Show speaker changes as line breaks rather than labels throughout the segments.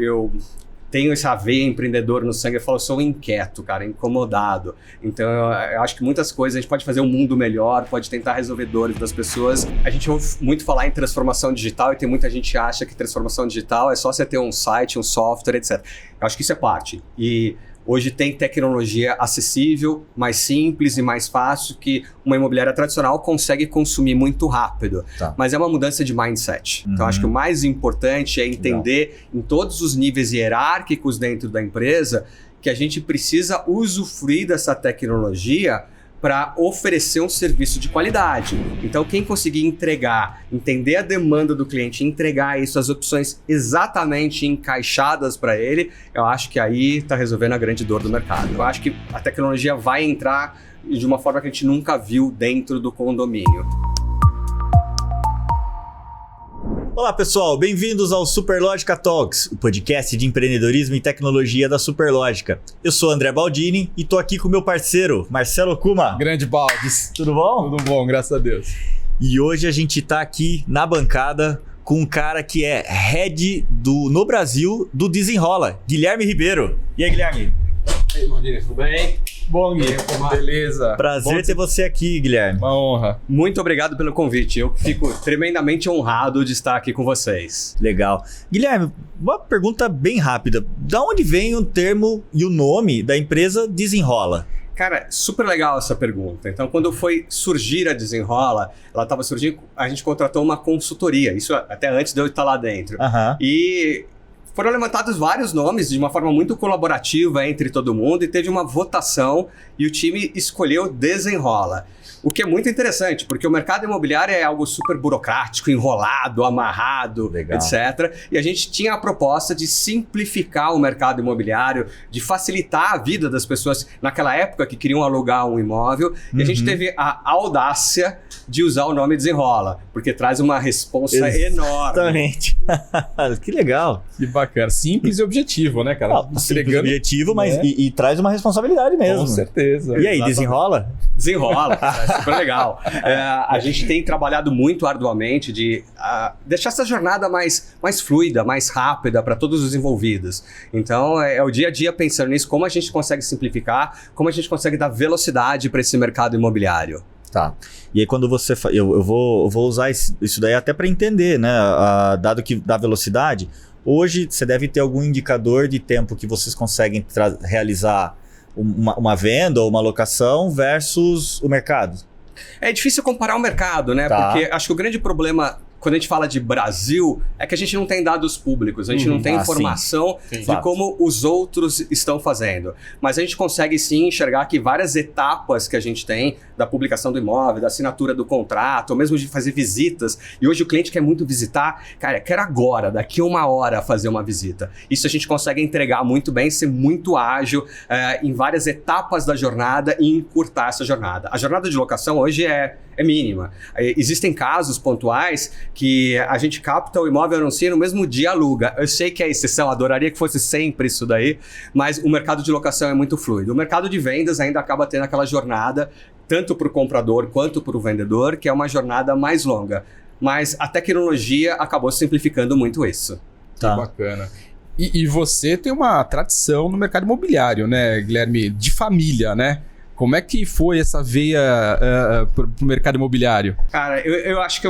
Eu tenho essa veia empreendedora no sangue, eu falo, eu sou inquieto, cara, incomodado. Então eu acho que muitas coisas, a gente pode fazer um mundo melhor, pode tentar resolver dores das pessoas. A gente ouve muito falar em transformação digital e tem muita gente que acha que transformação digital é só você ter um site, um software, etc. Eu acho que isso é parte. E hoje tem tecnologia acessível, mais simples e mais fácil que uma imobiliária tradicional consegue consumir muito rápido. Tá. Mas é uma mudança de mindset. Então, acho que o mais importante é entender em todos os níveis hierárquicos dentro da empresa que a gente precisa usufruir dessa tecnologia para oferecer um serviço de qualidade. Então, quem conseguir entregar, entender a demanda do cliente, entregar isso, as opções exatamente encaixadas para ele, eu acho que aí está resolvendo a grande dor do mercado. Eu acho que a tecnologia vai entrar de uma forma que a gente nunca viu dentro do condomínio.
Olá pessoal, bem-vindos ao Superlógica Talks, o podcast de empreendedorismo e tecnologia da Superlógica. Eu sou André Baldini e tô aqui com meu parceiro, Marcelo Kuma.
Grande Baldes.
Tudo bom?
Tudo bom, graças a Deus.
E hoje a gente tá aqui na bancada com um cara que é head no Brasil do Desenrola, Guilherme Ribeiro. E aí, Guilherme?
E aí, Baldini, tudo bem?
Bom, Guilherme. Beleza.
Prazer ter você aqui, Guilherme.
Uma honra.
Muito obrigado pelo convite. Eu fico tremendamente honrado de estar aqui com vocês.
Legal. Guilherme, uma pergunta bem rápida. Da onde vem o termo e o nome da empresa Desenrola?
Cara, super legal essa pergunta. Então, quando foi surgir a Desenrola, ela estava surgindo, a gente contratou uma consultoria. Isso até antes de eu estar lá dentro. E foram levantados vários nomes de uma forma muito colaborativa entre todo mundo e teve uma votação e o time escolheu Desenrola. O que é muito interessante, porque o mercado imobiliário é algo super burocrático, enrolado, amarrado, etc. E a gente tinha a proposta de simplificar o mercado imobiliário, de facilitar a vida das pessoas naquela época que queriam alugar um imóvel. E a gente teve a audácia de usar o nome Desenrola, porque traz uma responsa enorme.
Exatamente. Que legal.
Que bacana. Simples e objetivo, né, cara?
Simples e objetivo, mas e traz uma responsabilidade mesmo.
Com certeza.
E aí, Desenrola?
Desenrola, é super legal. A gente tem trabalhado muito arduamente de deixar essa jornada mais fluida, mais rápida para todos os envolvidos. Então, é o dia a dia pensando nisso, como a gente consegue simplificar, como a gente consegue dar velocidade para esse mercado imobiliário.
Tá. E aí quando você... Eu vou usar isso daí até para entender, né? Dado que dá velocidade, hoje você deve ter algum indicador de tempo que vocês conseguem realizar uma venda ou uma locação versus o mercado.
É difícil comparar o mercado, né? Tá. Porque acho que o grande problema, quando a gente fala de Brasil, é que a gente não tem dados públicos, a gente não tem informação de como os outros estão fazendo. Mas a gente consegue sim enxergar que várias etapas que a gente tem, da publicação do imóvel, da assinatura do contrato, ou mesmo de fazer visitas. E hoje o cliente quer muito visitar, cara, quero agora, daqui a 1 hora fazer uma visita. Isso a gente consegue entregar muito bem, ser muito ágil em várias etapas da jornada e encurtar essa jornada. A jornada de locação hoje é mínima. Existem casos pontuais que a gente capta o imóvel, anuncia no mesmo dia, aluga. Eu sei que é exceção, adoraria que fosse sempre isso daí, mas o mercado de locação é muito fluido. O mercado de vendas ainda acaba tendo aquela jornada, tanto para o comprador quanto para o vendedor, que é uma jornada mais longa. Mas a tecnologia acabou simplificando muito isso.
Tá. Que bacana. E você tem uma tradição no mercado imobiliário, né, Guilherme? De família, né? Como é que foi essa veia pro mercado imobiliário?
Cara, eu acho que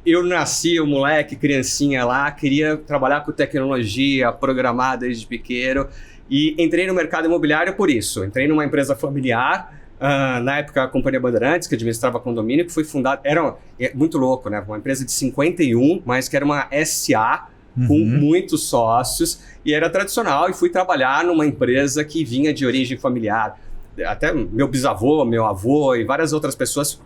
eu nasci, um moleque, criancinha lá, queria trabalhar com tecnologia, programar desde pequeno e entrei no mercado imobiliário por isso. Entrei numa empresa familiar, na época a Companhia Bandeirantes, que administrava condomínio, que foi fundada, muito louco, né? Uma empresa de 51, mas que era uma SA, com muitos sócios, e era tradicional, e fui trabalhar numa empresa que vinha de origem familiar. Até meu bisavô, meu avô e várias outras pessoas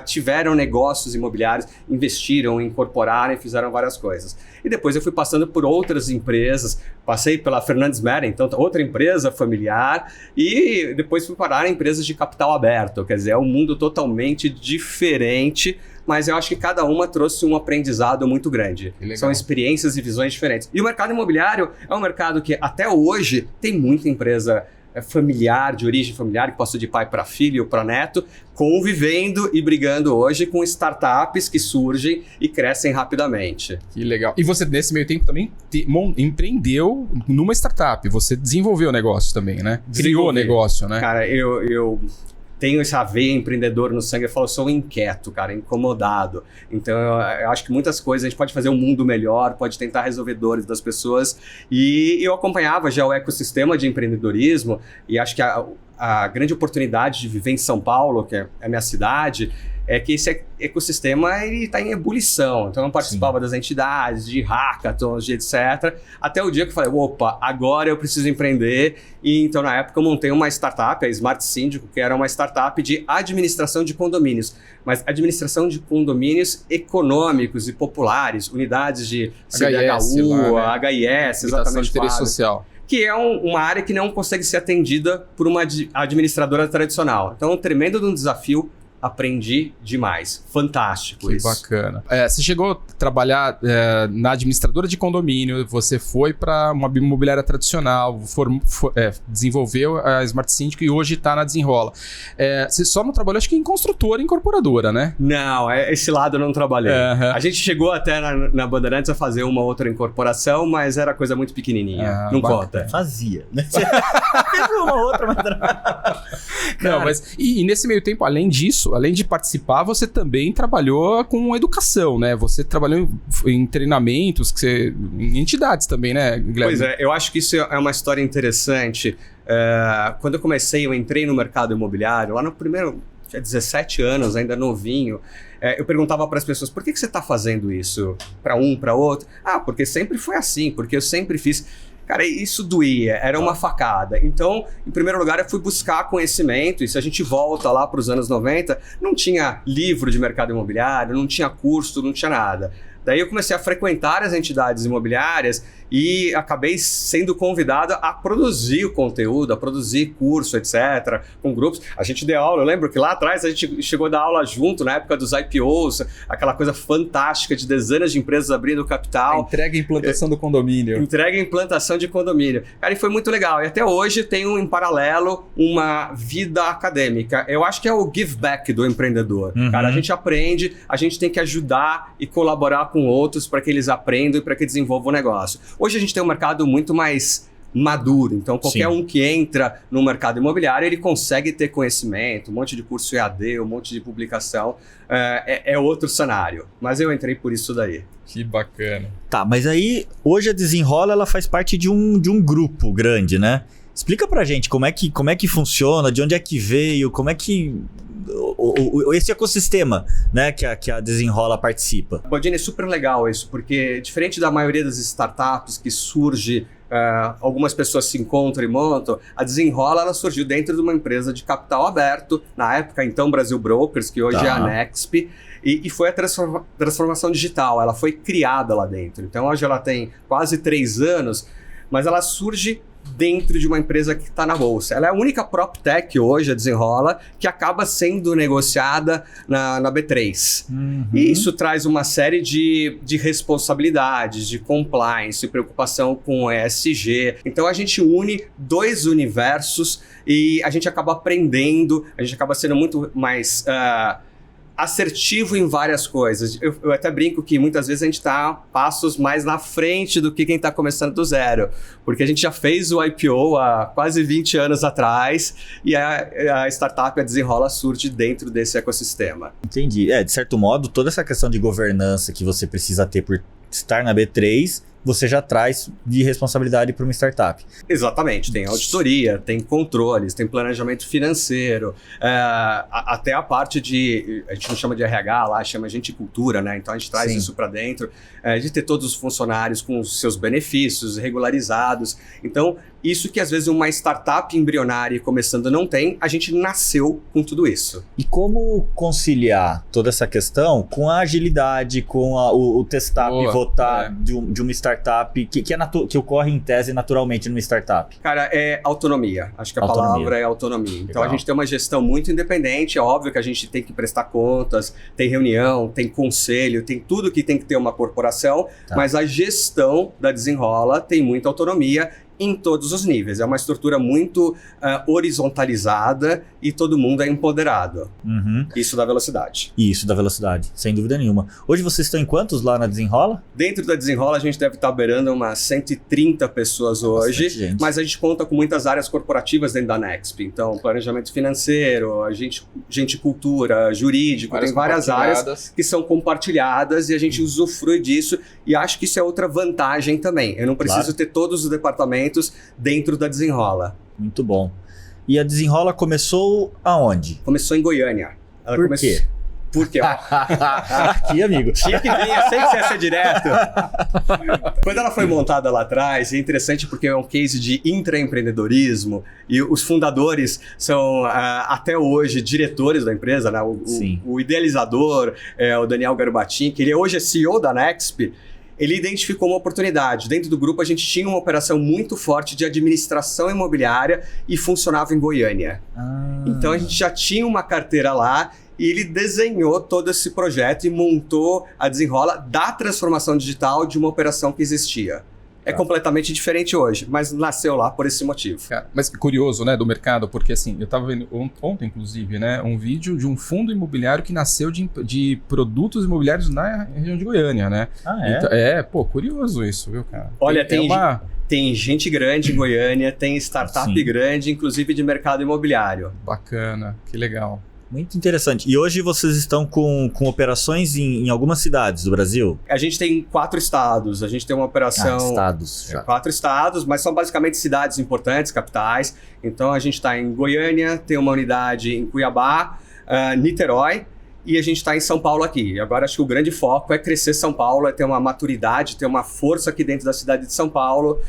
tiveram negócios imobiliários, investiram, incorporaram e fizeram várias coisas. E depois eu fui passando por outras empresas, passei pela Fernandes Meren, então outra empresa familiar, e depois fui parar em empresas de capital aberto, quer dizer, é um mundo totalmente diferente, mas eu acho que cada uma trouxe um aprendizado muito grande. São experiências e visões diferentes. E o mercado imobiliário é um mercado que até hoje tem muita empresa familiar, de origem familiar, que passou de pai para filho ou para neto, convivendo e brigando hoje com startups que surgem e crescem rapidamente.
Que legal. E você, nesse meio tempo, também empreendeu numa startup. Você desenvolveu o negócio também, né? Criou o negócio, né?
Cara, eu tenho essa veia empreendedor no sangue. Eu sou inquieto, cara, incomodado. Então, eu acho que muitas coisas a gente pode fazer um mundo melhor, pode tentar resolver dores das pessoas. E eu acompanhava já o ecossistema de empreendedorismo e acho que a grande oportunidade de viver em São Paulo, que é a minha cidade, é que esse ecossistema está em ebulição. Então eu participava das entidades, de hackathons, de etc. Até o dia que eu falei, opa, agora eu preciso empreender. E então na época eu montei uma startup, a Smart Síndico, que era uma startup de administração de condomínios. Mas administração de condomínios econômicos e populares, unidades de CDHU, HIS, exatamente.
De interesse social.
Que é uma área que não consegue ser atendida por uma administradora tradicional. Então é um tremendo desafio. Aprendi demais. Fantástico isso.
Que bacana. Você chegou a trabalhar na administradora de condomínio, você foi para uma imobiliária tradicional, desenvolveu a Smart Síndico e hoje está na Desenrola. Você só não trabalhou, acho que em construtora e incorporadora, né?
Não, esse lado eu não trabalhei.
Uhum.
A gente chegou até na Bandeirantes a fazer uma outra incorporação, mas era coisa muito pequenininha. Não
bacana.
conta.
Fazia, né? Uma outra, mas...
Não, mas e nesse meio tempo, além disso, além de participar, você também trabalhou com educação, né? Você trabalhou em treinamentos, em entidades também, né, Guilherme?
Pois é, eu acho que isso é uma história interessante. Quando eu comecei, eu entrei no mercado imobiliário, lá no primeiro, tinha 17 anos, ainda novinho. Eu perguntava para as pessoas, por que você está fazendo isso? Para um, para outro? Porque sempre foi assim, porque eu sempre fiz... Cara, isso doía, era uma facada. Então, em primeiro lugar, eu fui buscar conhecimento, e se a gente volta lá para os anos 90, não tinha livro de mercado imobiliário, não tinha curso, não tinha nada. Daí eu comecei a frequentar as entidades imobiliárias e acabei sendo convidado a produzir o conteúdo, a produzir curso, etc., com grupos. A gente deu aula, eu lembro que lá atrás a gente chegou a dar aula junto, na época dos IPOs, aquela coisa fantástica de dezenas de empresas abrindo capital.
Entrega e implantação do condomínio.
Entrega e implantação de condomínio. Cara, e foi muito legal. E até hoje tenho em paralelo uma vida acadêmica. Eu acho que é o give back do empreendedor.
Uhum.
Cara, a gente aprende, a gente tem que ajudar e colaborar com outros para que eles aprendam e para que desenvolvam o negócio. Hoje a gente tem um mercado muito mais maduro, então qualquer um que entra no mercado imobiliário, ele consegue ter conhecimento, um monte de curso EAD, um monte de publicação, é outro cenário. Mas eu entrei por isso daí.
Que bacana.
Tá, mas aí hoje a Desenrola ela faz parte de um grupo grande, né? Explica pra gente como é que funciona, de onde é que veio, como é que... esse ecossistema, né, que a Desenrola participa.
Bodini, é super legal isso, porque diferente da maioria das startups que surge, algumas pessoas se encontram e montam, a Desenrola ela surgiu dentro de uma empresa de capital aberto, na época então Brasil Brokers, que hoje é a Nexp, e foi a transformação digital, ela foi criada lá dentro. Então hoje ela tem quase 3 anos, mas ela surge dentro de uma empresa que está na bolsa. Ela é a única PropTech hoje, a Desenrola, que acaba sendo negociada na B3.
Uhum.
E isso traz uma série de responsabilidades, de compliance, preocupação com ESG. Então a gente une 2 universos e a gente acaba aprendendo, a gente acaba sendo muito mais... assertivo em várias coisas. Eu até brinco que muitas vezes a gente está passos mais na frente do que quem está começando do zero, porque a gente já fez o IPO há quase 20 anos atrás e a startup, a Desenrola, surge dentro desse ecossistema.
Entendi. De certo modo, toda essa questão de governança que você precisa ter por estar na B3, você já traz de responsabilidade para uma startup.
Exatamente, tem auditoria, tem controles, tem planejamento financeiro, até a parte de, a gente não chama de RH lá, chama gente de cultura, né? Então a gente traz isso para dentro, de ter todos os funcionários com os seus benefícios regularizados. Então, isso que às vezes uma startup embrionária começando não tem, a gente nasceu com tudo isso.
E como conciliar toda essa questão com a agilidade, com o testar, pivotar de uma startup que ocorre em tese naturalmente numa startup?
Cara, é autonomia. Acho que a palavra é autonomia. Então a gente tem uma gestão muito independente. É óbvio que a gente tem que prestar contas, tem reunião, tem conselho, tem tudo que tem que ter uma corporação, mas a gestão da Desenrola tem muita autonomia em todos os níveis. É uma estrutura muito horizontalizada e todo mundo é empoderado. Isso dá velocidade.
Isso dá velocidade, sem dúvida nenhuma. Hoje vocês estão em quantos lá na Desenrola?
Dentro da Desenrola a gente deve estar beirando umas 130 pessoas hoje, mas a gente conta com muitas áreas corporativas dentro da Nexp. Então, planejamento financeiro, gente cultura, jurídico, tem várias áreas que são compartilhadas e a gente usufrui disso, e acho que isso é outra vantagem também. Eu não preciso ter todos os departamentos dentro da Desenrola.
Muito bom. E a Desenrola começou aonde?
Começou em Goiânia.
Por quê?
Por quê?
Aqui, amigo.
Tinha que vir, eu sei que você ia ser direto. Quando ela foi montada lá atrás, é interessante porque é um case de intraempreendedorismo e os fundadores são, até hoje, diretores da empresa, né? O idealizador, o Daniel Garbatin, que ele hoje é CEO da Nexp. Ele identificou uma oportunidade. Dentro do grupo, a gente tinha uma operação muito forte de administração imobiliária e funcionava em Goiânia. Então, a gente já tinha uma carteira lá e ele desenhou todo esse projeto e montou a Desenrola da transformação digital de uma operação que existia. É completamente diferente hoje, mas nasceu lá por esse motivo.
Cara, mas curioso, né, do mercado, porque assim, eu estava vendo ontem, inclusive, né, um vídeo de um fundo imobiliário que nasceu de produtos imobiliários na região de Goiânia, né? Então, curioso isso, viu, cara?
Olha, tem gente grande em Goiânia, tem startup grande, inclusive de mercado imobiliário.
Bacana, que legal.
Muito interessante. E hoje vocês estão com operações em algumas cidades do Brasil?
A gente tem 4 estados. A gente tem uma operação...
estados.
4 estados, mas são basicamente cidades importantes, capitais. Então a gente está em Goiânia, tem uma unidade em Cuiabá, Niterói, e a gente está em São Paulo aqui. Agora acho que o grande foco é crescer São Paulo, é ter uma maturidade, ter uma força aqui dentro da cidade de São Paulo,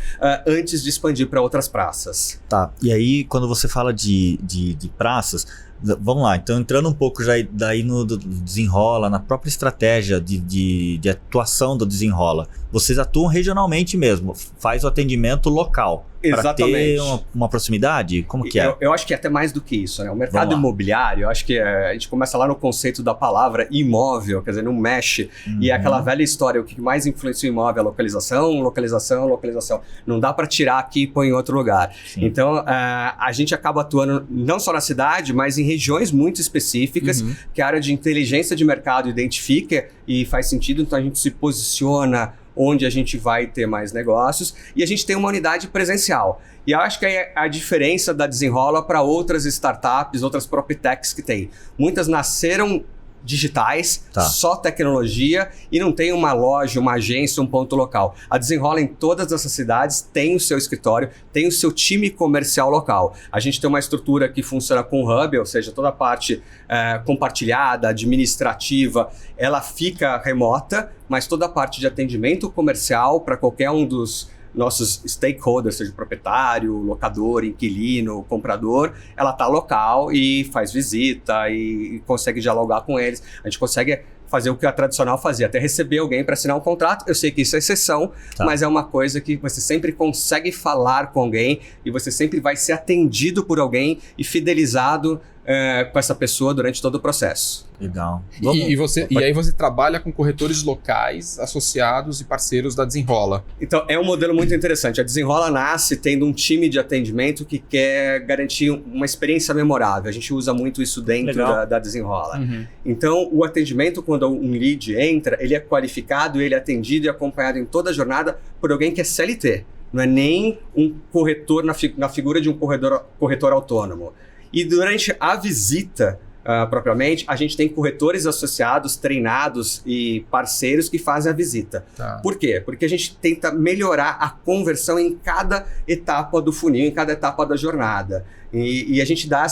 antes de expandir para outras praças.
Tá. E aí, quando você fala de praças... Vamos lá, então entrando um pouco já daí no Desenrola, na própria estratégia de atuação do Desenrola, vocês atuam regionalmente mesmo, faz o atendimento local.
Exatamente.
Para ter uma proximidade? Como que é?
Eu acho que é até mais do que isso, né? O mercado imobiliário, eu acho que a gente começa lá no conceito da palavra imóvel, quer dizer, não mexe. E é aquela velha história, o que mais influencia o imóvel é a localização, localização, localização. Não dá para tirar aqui e pôr em outro lugar. Sim. Então, a gente acaba atuando não só na cidade, mas em regiões muito específicas, que a área de inteligência de mercado identifica e faz sentido, então a gente se posiciona onde a gente vai ter mais negócios, e a gente tem uma unidade presencial. E eu acho que é a diferença da Desenrola para outras startups, outras PropTechs que tem. Muitas nasceram digitais, só tecnologia, e não tem uma loja, uma agência, um ponto local. A Desenrola em todas essas cidades tem o seu escritório, tem o seu time comercial local. A gente tem uma estrutura que funciona com hub, ou seja, toda a parte compartilhada, administrativa, ela fica remota, mas toda a parte de atendimento comercial para qualquer um dos nossos stakeholders, seja proprietário, locador, inquilino, comprador, ela está local e faz visita e consegue dialogar com eles. A gente consegue fazer o que a tradicional fazia, até receber alguém para assinar um contrato. Eu sei que isso é exceção, mas é uma coisa que você sempre consegue falar com alguém e você sempre vai ser atendido por alguém e fidelizado com essa pessoa durante todo o processo.
Legal.
E aí você trabalha com corretores locais, associados e parceiros da Desenrola.
Então, é um modelo muito interessante. A Desenrola nasce tendo um time de atendimento que quer garantir uma experiência memorável. A gente usa muito isso dentro da Desenrola. Então, o atendimento, quando um lead entra, ele é qualificado, ele é atendido e acompanhado em toda a jornada por alguém que é CLT. Não é nem um corretor na figura de um corretor autônomo. E durante a visita, propriamente, a gente tem corretores associados, treinados e parceiros que fazem a visita. Por quê? Porque a gente tenta melhorar a conversão em cada etapa do funil, em cada etapa da jornada. E a gente dá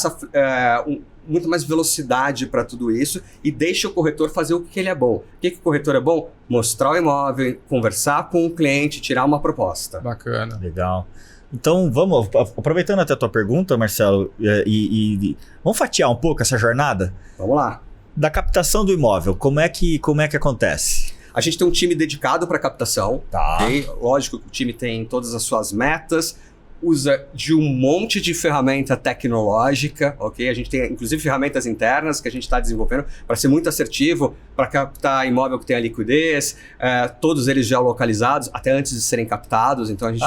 muito mais velocidade para tudo isso e deixa o corretor fazer o que ele é bom. O que o corretor é bom? Mostrar o imóvel, conversar com o cliente, tirar uma proposta.
Bacana.
Legal. Então, vamos, aproveitando até a tua pergunta, Marcelo, vamos fatiar um pouco essa jornada?
Vamos lá.
Da captação do imóvel, como é que acontece?
A gente tem um time dedicado para captação. Okay? Lógico que o time tem todas as suas metas. usa de um monte de ferramenta tecnológica, ok? A gente tem, inclusive, ferramentas internas que a gente está desenvolvendo para ser muito assertivo, para captar imóvel que tenha liquidez, todos eles geolocalizados, até antes de serem captados. Então, a gente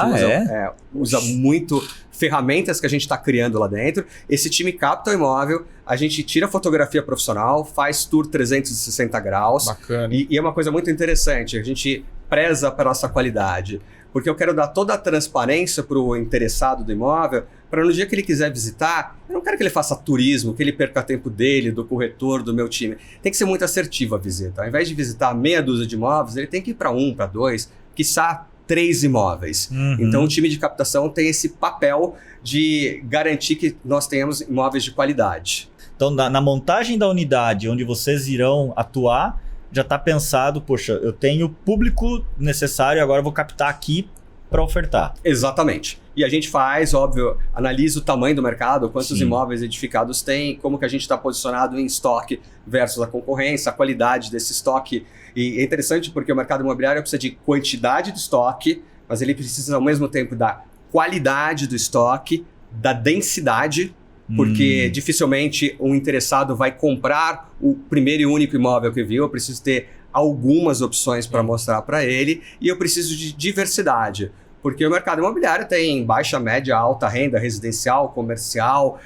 usa muito ferramentas que a gente está criando lá dentro. Esse time capta o imóvel, a gente tira fotografia profissional, faz tour 360 graus.
Bacana.
E é uma coisa muito interessante, a gente preza para nossa qualidade. Porque eu quero dar toda a transparência para o interessado do imóvel, para no dia que ele quiser visitar, eu não quero que ele faça turismo, que ele perca tempo dele, do corretor, do meu time. Tem que ser muito assertiva a visita. Ao invés de visitar meia dúzia de imóveis, ele tem que ir para 1, para 2, quiçá 3 imóveis. Então o time de captação tem esse papel de garantir que nós tenhamos imóveis de qualidade.
Então, na montagem da unidade onde vocês irão atuar, já está pensado, poxa, eu tenho o público necessário, agora eu vou captar aqui para ofertar.
Exatamente. E a gente faz, óbvio, analisa o tamanho do mercado, quantos
Sim.
imóveis edificados tem, como que a gente está posicionado em estoque versus a concorrência, a qualidade desse estoque. E é interessante porque o mercado imobiliário precisa de quantidade de estoque, mas ele precisa ao mesmo tempo da qualidade do estoque, da densidade, porque dificilmente um interessado vai comprar o primeiro e único imóvel que viu. Eu preciso ter algumas opções para mostrar para ele e eu preciso de diversidade. Porque o mercado imobiliário tem baixa, média, alta renda, residencial, comercial,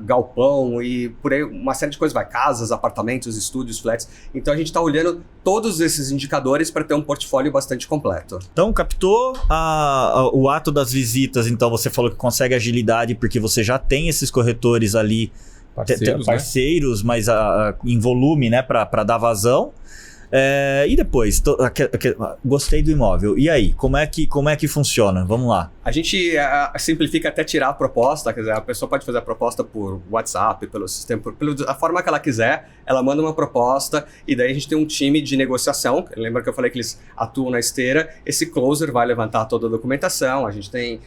galpão e por aí uma série de coisas. Vai, casas, apartamentos, estúdios, flats. Então a gente está olhando todos esses indicadores para ter um portfólio bastante completo.
Então, captou o ato das visitas, então você falou que consegue agilidade porque você já tem esses corretores ali, parceiros, né? Mas em volume, né, para dar vazão. E depois, gostei do imóvel. E aí, como é que funciona? Vamos lá.
A gente simplifica até tirar a proposta, quer dizer, a pessoa pode fazer a proposta por WhatsApp, pelo sistema, a forma que ela quiser, ela manda uma proposta e daí a gente tem um time de negociação. Lembra que eu falei que eles atuam na esteira? Esse closer vai levantar toda a documentação, a gente tem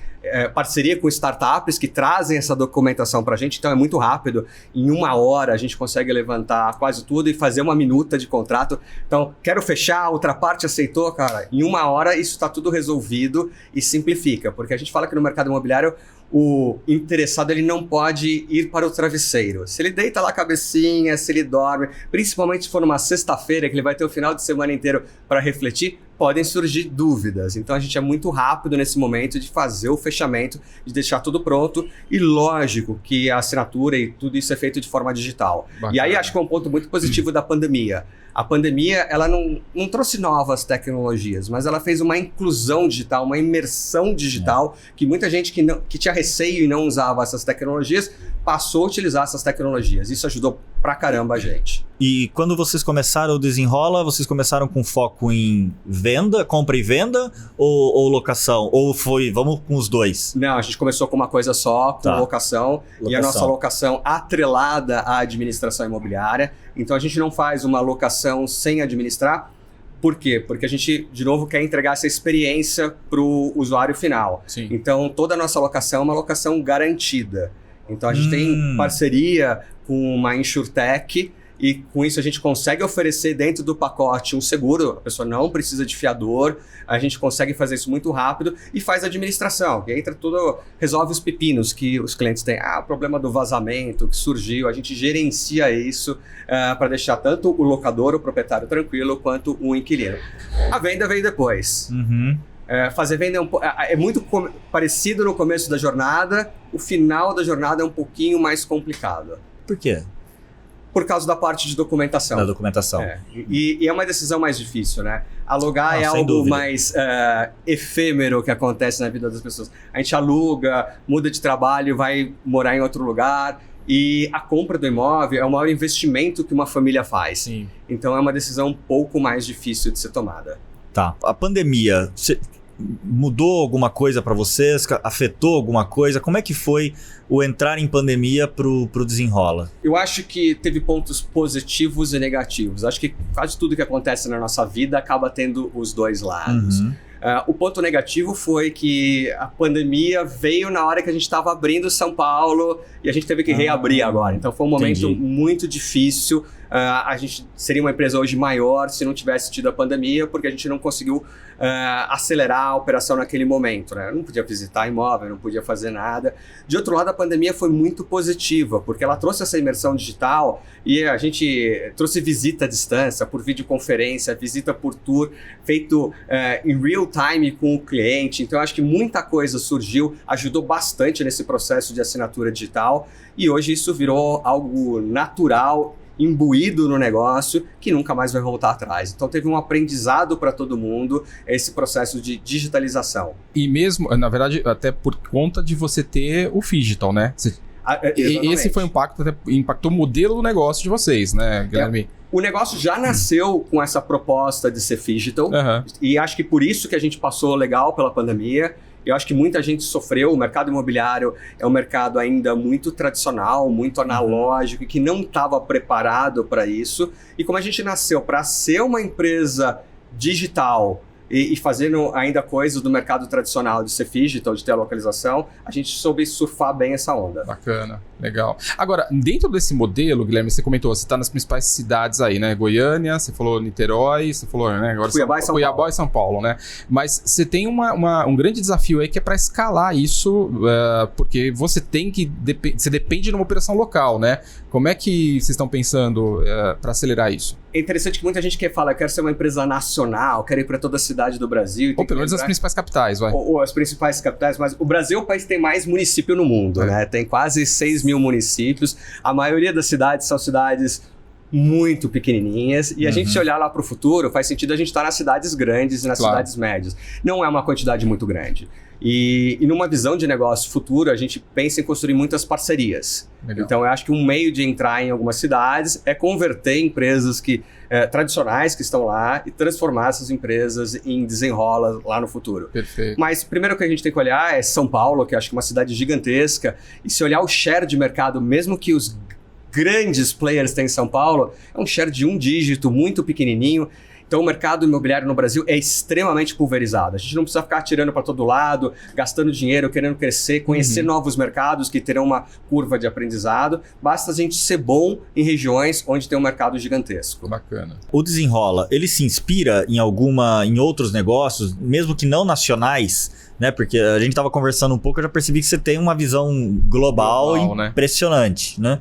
parceria com startups que trazem essa documentação para a gente, então é muito rápido. Em 1 hora a gente consegue levantar quase tudo e fazer uma minuta de contrato. Então, quero fechar, a outra parte aceitou, cara. Em 1 hora isso está tudo resolvido e simplifica, porque a gente fala que no mercado imobiliário o interessado ele não pode ir para o travesseiro. Se ele deita lá a cabecinha, se ele dorme, principalmente se for numa sexta-feira que ele vai ter o final de semana inteiro para refletir, podem surgir dúvidas. Então a gente é muito rápido nesse momento de fazer o fechamento, de deixar tudo pronto e lógico que a assinatura e tudo isso é feito de forma digital. Bacana. E aí acho que é um ponto muito positivo da pandemia. A pandemia ela não trouxe novas tecnologias, mas ela fez uma inclusão digital, uma imersão digital, que muita gente que tinha receio e não usava essas tecnologias, passou a utilizar essas tecnologias. Isso ajudou pra caramba a gente.
E quando vocês começaram o Desenrola, vocês começaram com foco em venda, compra e venda ou locação? Ou foi, vamos com os dois?
Não, a gente começou com uma coisa só, com locação. E a nossa locação atrelada à administração imobiliária. Então a gente não faz uma locação sem administrar. Por quê? Porque a gente, de novo, quer entregar essa experiência para o usuário final.
Sim.
Então toda a nossa locação é uma locação garantida. Então a gente tem parceria com uma InsurTech e com isso a gente consegue oferecer dentro do pacote um seguro, a pessoa não precisa de fiador, a gente consegue fazer isso muito rápido e faz a administração, que entra tudo, resolve os pepinos que os clientes têm. O problema do vazamento que surgiu, a gente gerencia isso para deixar tanto o locador, o proprietário tranquilo, quanto o inquilino. A venda veio depois. Fazer venda é muito parecido no começo da jornada, o final da jornada é um pouquinho mais complicado.
Por quê?
Por causa da parte de documentação.
Da documentação.
E é uma decisão mais difícil, né? Alugar é algo
dúvida.
mais efêmero que acontece na vida das pessoas. A gente aluga, muda de trabalho, vai morar em outro lugar. E a compra do imóvel é o maior investimento que uma família faz.
Sim.
Então é uma decisão um pouco mais difícil de ser tomada.
Tá. A pandemia mudou alguma coisa para vocês? Afetou alguma coisa? Como é que foi o entrar em pandemia pro Desenrola?
Eu acho que teve pontos positivos e negativos. Acho que quase tudo que acontece na nossa vida acaba tendo os dois lados. O ponto negativo foi que a pandemia veio na hora que a gente estava abrindo São Paulo e a gente teve que reabrir agora. Então foi um momento muito difícil a gente seria uma empresa hoje maior se não tivesse tido a pandemia, porque a gente não conseguiu acelerar a operação naquele momento, né? Não podia visitar imóvel, não podia fazer nada. De outro lado, a pandemia foi muito positiva, porque ela trouxe essa imersão digital e a gente trouxe visita à distância, por videoconferência, visita por tour, feito em real time com o cliente. Então, eu acho que muita coisa surgiu, ajudou bastante nesse processo de assinatura digital e hoje isso virou algo natural, imbuído no negócio, que nunca mais vai voltar atrás. Então teve um aprendizado para todo mundo esse processo de digitalização.
E mesmo, na verdade, até por conta de você ter o Phygital, né? Esse foi o impacto, impactou o modelo do negócio de vocês, né, Guilherme?
O negócio já nasceu com essa proposta de ser Phygital, e acho que por isso que a gente passou legal pela pandemia. Eu acho que muita gente sofreu, o mercado imobiliário é um mercado ainda muito tradicional, muito analógico, e que não estava preparado para isso. E como a gente nasceu para ser uma empresa digital e fazendo ainda coisas do mercado tradicional de ser Phygital, de ter a localização, a gente soube surfar bem essa onda.
Bacana, legal. Agora, dentro desse modelo, Guilherme, você comentou, você está nas principais cidades aí, né? Goiânia, você falou Niterói, você falou, né? Agora Cuiabá e São Paulo, né? Mas você tem um grande desafio aí que é para escalar isso, porque você tem que você depende de uma operação local, né? Como é que vocês estão pensando para acelerar isso?
É interessante que muita gente fala, eu quero ser uma empresa nacional, quero ir para toda a cidade do Brasil.
Ou pelo menos as principais capitais, vai.
Ou as principais capitais, mas o Brasil é o país que tem mais município no mundo, né? Tem quase 6 mil municípios. A maioria das cidades são cidades muito pequenininhas, e a gente se olhar lá para o futuro, faz sentido a gente estar nas cidades grandes e nas cidades médias. Não é uma quantidade muito grande. E numa visão de negócio futuro, a gente pensa em construir muitas parcerias. Legal. Então, eu acho que um meio de entrar em algumas cidades é converter empresas tradicionais que estão lá e transformar essas empresas em desenrola lá no futuro.
Perfeito.
Mas primeiro que a gente tem que olhar é São Paulo, que eu acho que é uma cidade gigantesca, e se olhar o share de mercado, mesmo que os grandes players têm em São Paulo, é um share de 1 dígito, muito pequenininho. Então o mercado imobiliário no Brasil é extremamente pulverizado. A gente não precisa ficar atirando para todo lado, gastando dinheiro, querendo crescer, conhecer novos mercados que terão uma curva de aprendizado. Basta a gente ser bom em regiões onde tem um mercado gigantesco.
Bacana.
O Desenrola, ele se inspira em outros negócios, mesmo que não nacionais, né? Porque a gente estava conversando um pouco, eu já percebi que você tem uma visão global impressionante, né?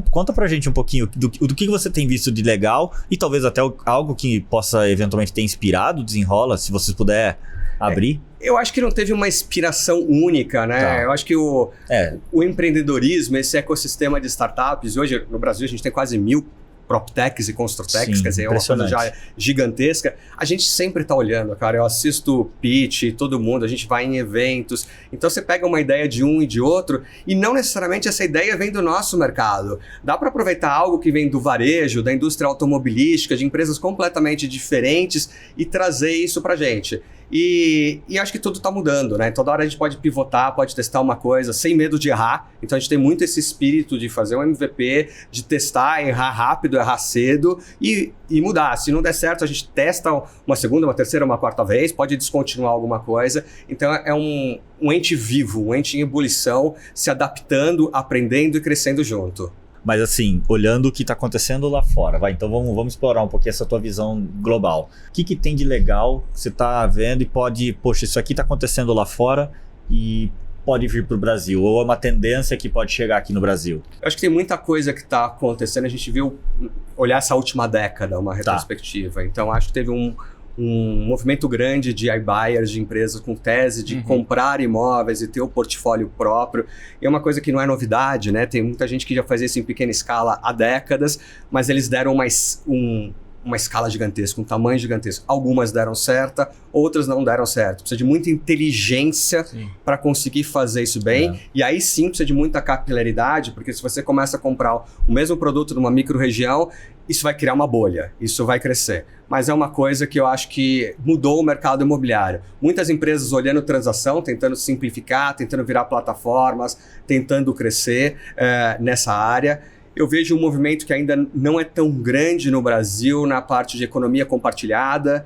Conta pra gente um pouquinho do que você tem visto de legal e talvez até algo que possa eventualmente ter inspirado o Desenrola, se vocês puder abrir.
Eu acho que não teve uma inspiração única, né?
Tá.
Eu acho que o empreendedorismo, esse ecossistema de startups, hoje no Brasil a gente tem quase 1000 PropTechs e Construtechs, quer dizer, é uma coisa já gigantesca. A gente sempre está olhando, cara. Eu assisto pitch, todo mundo, a gente vai em eventos. Então você pega uma ideia de um e de outro, e não necessariamente essa ideia vem do nosso mercado. Dá para aproveitar algo que vem do varejo, da indústria automobilística, de empresas completamente diferentes e trazer isso para a gente. E acho que tudo está mudando, né? Toda hora a gente pode pivotar, pode testar uma coisa sem medo de errar. Então a gente tem muito esse espírito de fazer um MVP, de testar, errar rápido, errar cedo e mudar. Se não der certo, a gente testa uma segunda, uma terceira, uma quarta vez, pode descontinuar alguma coisa. Então é um ente vivo, um ente em ebulição, se adaptando, aprendendo e crescendo junto.
Mas assim, olhando o que está acontecendo lá fora, então vamos explorar um pouquinho essa tua visão global. O que tem de legal que você está vendo e isso aqui está acontecendo lá fora e pode vir para o Brasil, ou é uma tendência que pode chegar aqui no Brasil?
Eu acho que tem muita coisa que está acontecendo, a gente viu olhar essa última década, uma retrospectiva. Então acho que teve um movimento grande de iBuyers, de empresas com tese de comprar imóveis e ter o portfólio próprio. E é uma coisa que não é novidade, né? Tem muita gente que já fazia isso em pequena escala há décadas, mas eles deram uma escala gigantesca, um tamanho gigantesco. Algumas deram certo, outras não deram certo. Precisa de muita inteligência para conseguir fazer isso bem. E aí sim precisa de muita capilaridade, porque se você começa a comprar o mesmo produto numa micro-região, isso vai criar uma bolha, isso vai crescer. Mas é uma coisa que eu acho que mudou o mercado imobiliário. Muitas empresas olhando transação, tentando simplificar, tentando virar plataformas, tentando crescer nessa área. Eu vejo um movimento que ainda não é tão grande no Brasil na parte de economia compartilhada.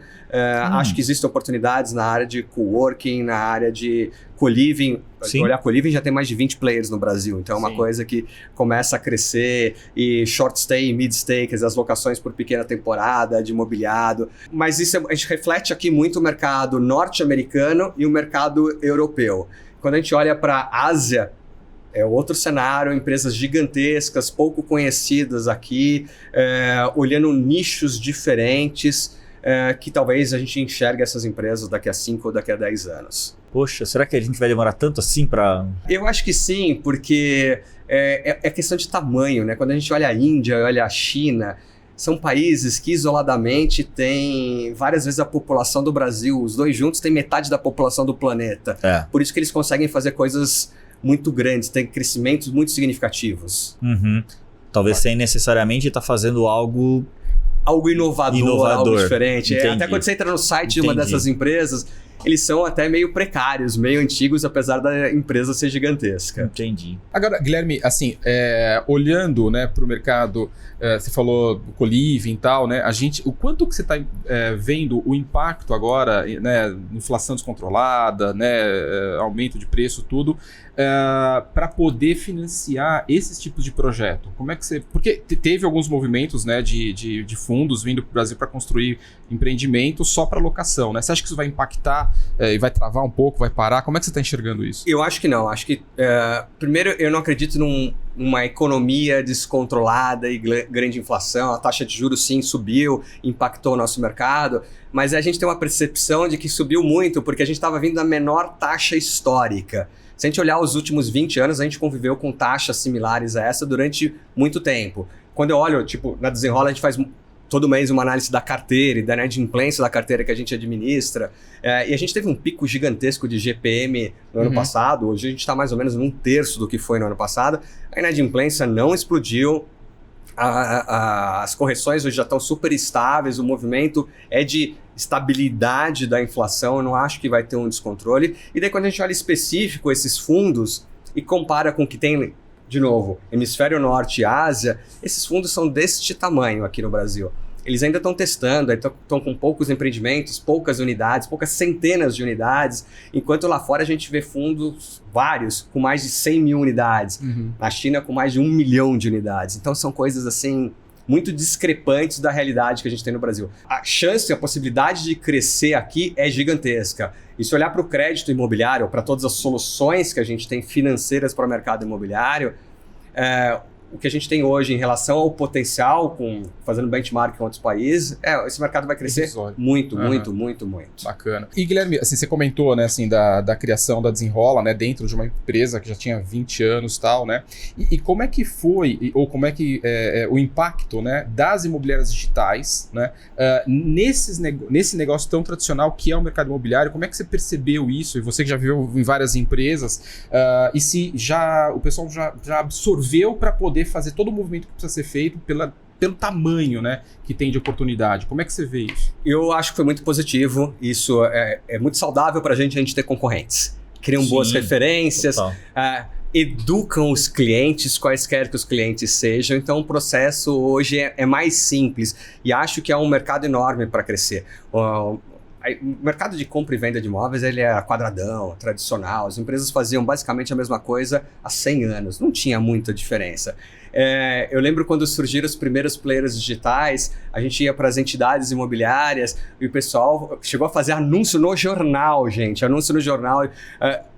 Acho que existem oportunidades na área de coworking, na área de co-living. Olhar co-living já tem mais de 20 players no Brasil, então é uma coisa que começa a crescer, e short stay, mid stay, quer dizer, as locações por pequena temporada, de imobiliado. Mas isso a gente reflete aqui muito o mercado norte-americano e o mercado europeu. Quando a gente olha para a Ásia, é outro cenário, empresas gigantescas, pouco conhecidas aqui, olhando nichos diferentes, que talvez a gente enxergue essas empresas daqui a 5 ou daqui a 10 anos.
Poxa, será que a gente vai demorar tanto assim para...
Eu acho que sim, porque é questão de tamanho, né? Quando a gente olha a Índia, olha a China, são países que isoladamente têm várias vezes a população do Brasil. Os dois juntos têm metade da população do planeta. Por isso que eles conseguem fazer coisas muito grandes, têm crescimentos muito significativos.
Talvez sem necessariamente estar fazendo algo
inovador, algo diferente.
Entendi.
Até quando você entra no site de uma dessas empresas, eles são até meio precários, meio antigos, apesar da empresa ser gigantesca.
Entendi.
Agora, Guilherme, assim, olhando, né, para o mercado, você falou do co-living e tal, né? O quanto que você está vendo o impacto agora, né, inflação descontrolada, né, aumento de preço, tudo, para poder financiar esses tipos de projeto? Como é que você... Porque teve alguns movimentos, né, de fundos vindo para o Brasil para construir empreendimentos só para locação, né? Você acha que isso vai impactar e vai travar um pouco, vai parar? Como é que você está enxergando isso?
Eu acho que não. Acho que, primeiro, eu não acredito numa economia descontrolada e grande inflação. A taxa de juros, sim, subiu, impactou o nosso mercado, mas a gente tem uma percepção de que subiu muito porque a gente estava vindo da menor taxa histórica. Se a gente olhar os últimos 20 anos, a gente conviveu com taxas similares a essa durante muito tempo. Quando eu olho, tipo, na Desenrola, a gente faz todo mês uma análise da carteira e da inadimplência da carteira que a gente administra. E a gente teve um pico gigantesco de GPM no ano passado. Hoje a gente está mais ou menos num terço do que foi no ano passado. A inadimplência não explodiu. As correções hoje já estão super estáveis. O movimento é de estabilidade da inflação. Eu não acho que vai ter um descontrole. E daí quando a gente olha específico esses fundos e compara com o que tem... De novo, Hemisfério Norte e Ásia, esses fundos são deste tamanho aqui no Brasil. Eles ainda estão testando, estão com poucos empreendimentos, poucas unidades, poucas centenas de unidades, enquanto lá fora a gente vê fundos vários com mais de 100 mil unidades. Na China com mais de 1 milhão de unidades. Então são coisas assim muito discrepantes da realidade que a gente tem no Brasil. A chance, a possibilidade de crescer aqui é gigantesca. E se olhar para o crédito imobiliário, para todas as soluções que a gente tem financeiras para o mercado imobiliário, o que a gente tem hoje em relação ao potencial, fazendo benchmark com outros países, esse mercado vai crescer muito.
Bacana. E Guilherme, assim, você comentou, né, assim, da criação da Desenrola, né, dentro de uma empresa que já tinha 20 anos e tal, né? E como é que foi, ou como é que o impacto, né, das imobiliárias digitais, né, nesse negócio tão tradicional que é o mercado imobiliário? Como é que você percebeu isso? E você que já viveu em várias empresas, e se o pessoal já absorveu para poder fazer todo o movimento que precisa ser feito pelo tamanho, né, que tem de oportunidade. Como é que você vê isso?
Eu acho que foi muito positivo. Isso é muito saudável para a gente ter concorrentes. Criam boas referências, educam os clientes, quaisquer que os clientes sejam. Então o processo hoje é mais simples e acho que é um mercado enorme para crescer. O mercado de compra e venda de imóveis ele é quadradão, tradicional. As empresas faziam basicamente a mesma coisa há 100 anos. Não tinha muita diferença. Eu lembro quando surgiram os primeiros players digitais, a gente ia para as entidades imobiliárias e o pessoal chegou a fazer anúncio no jornal, gente. Anúncio no jornal,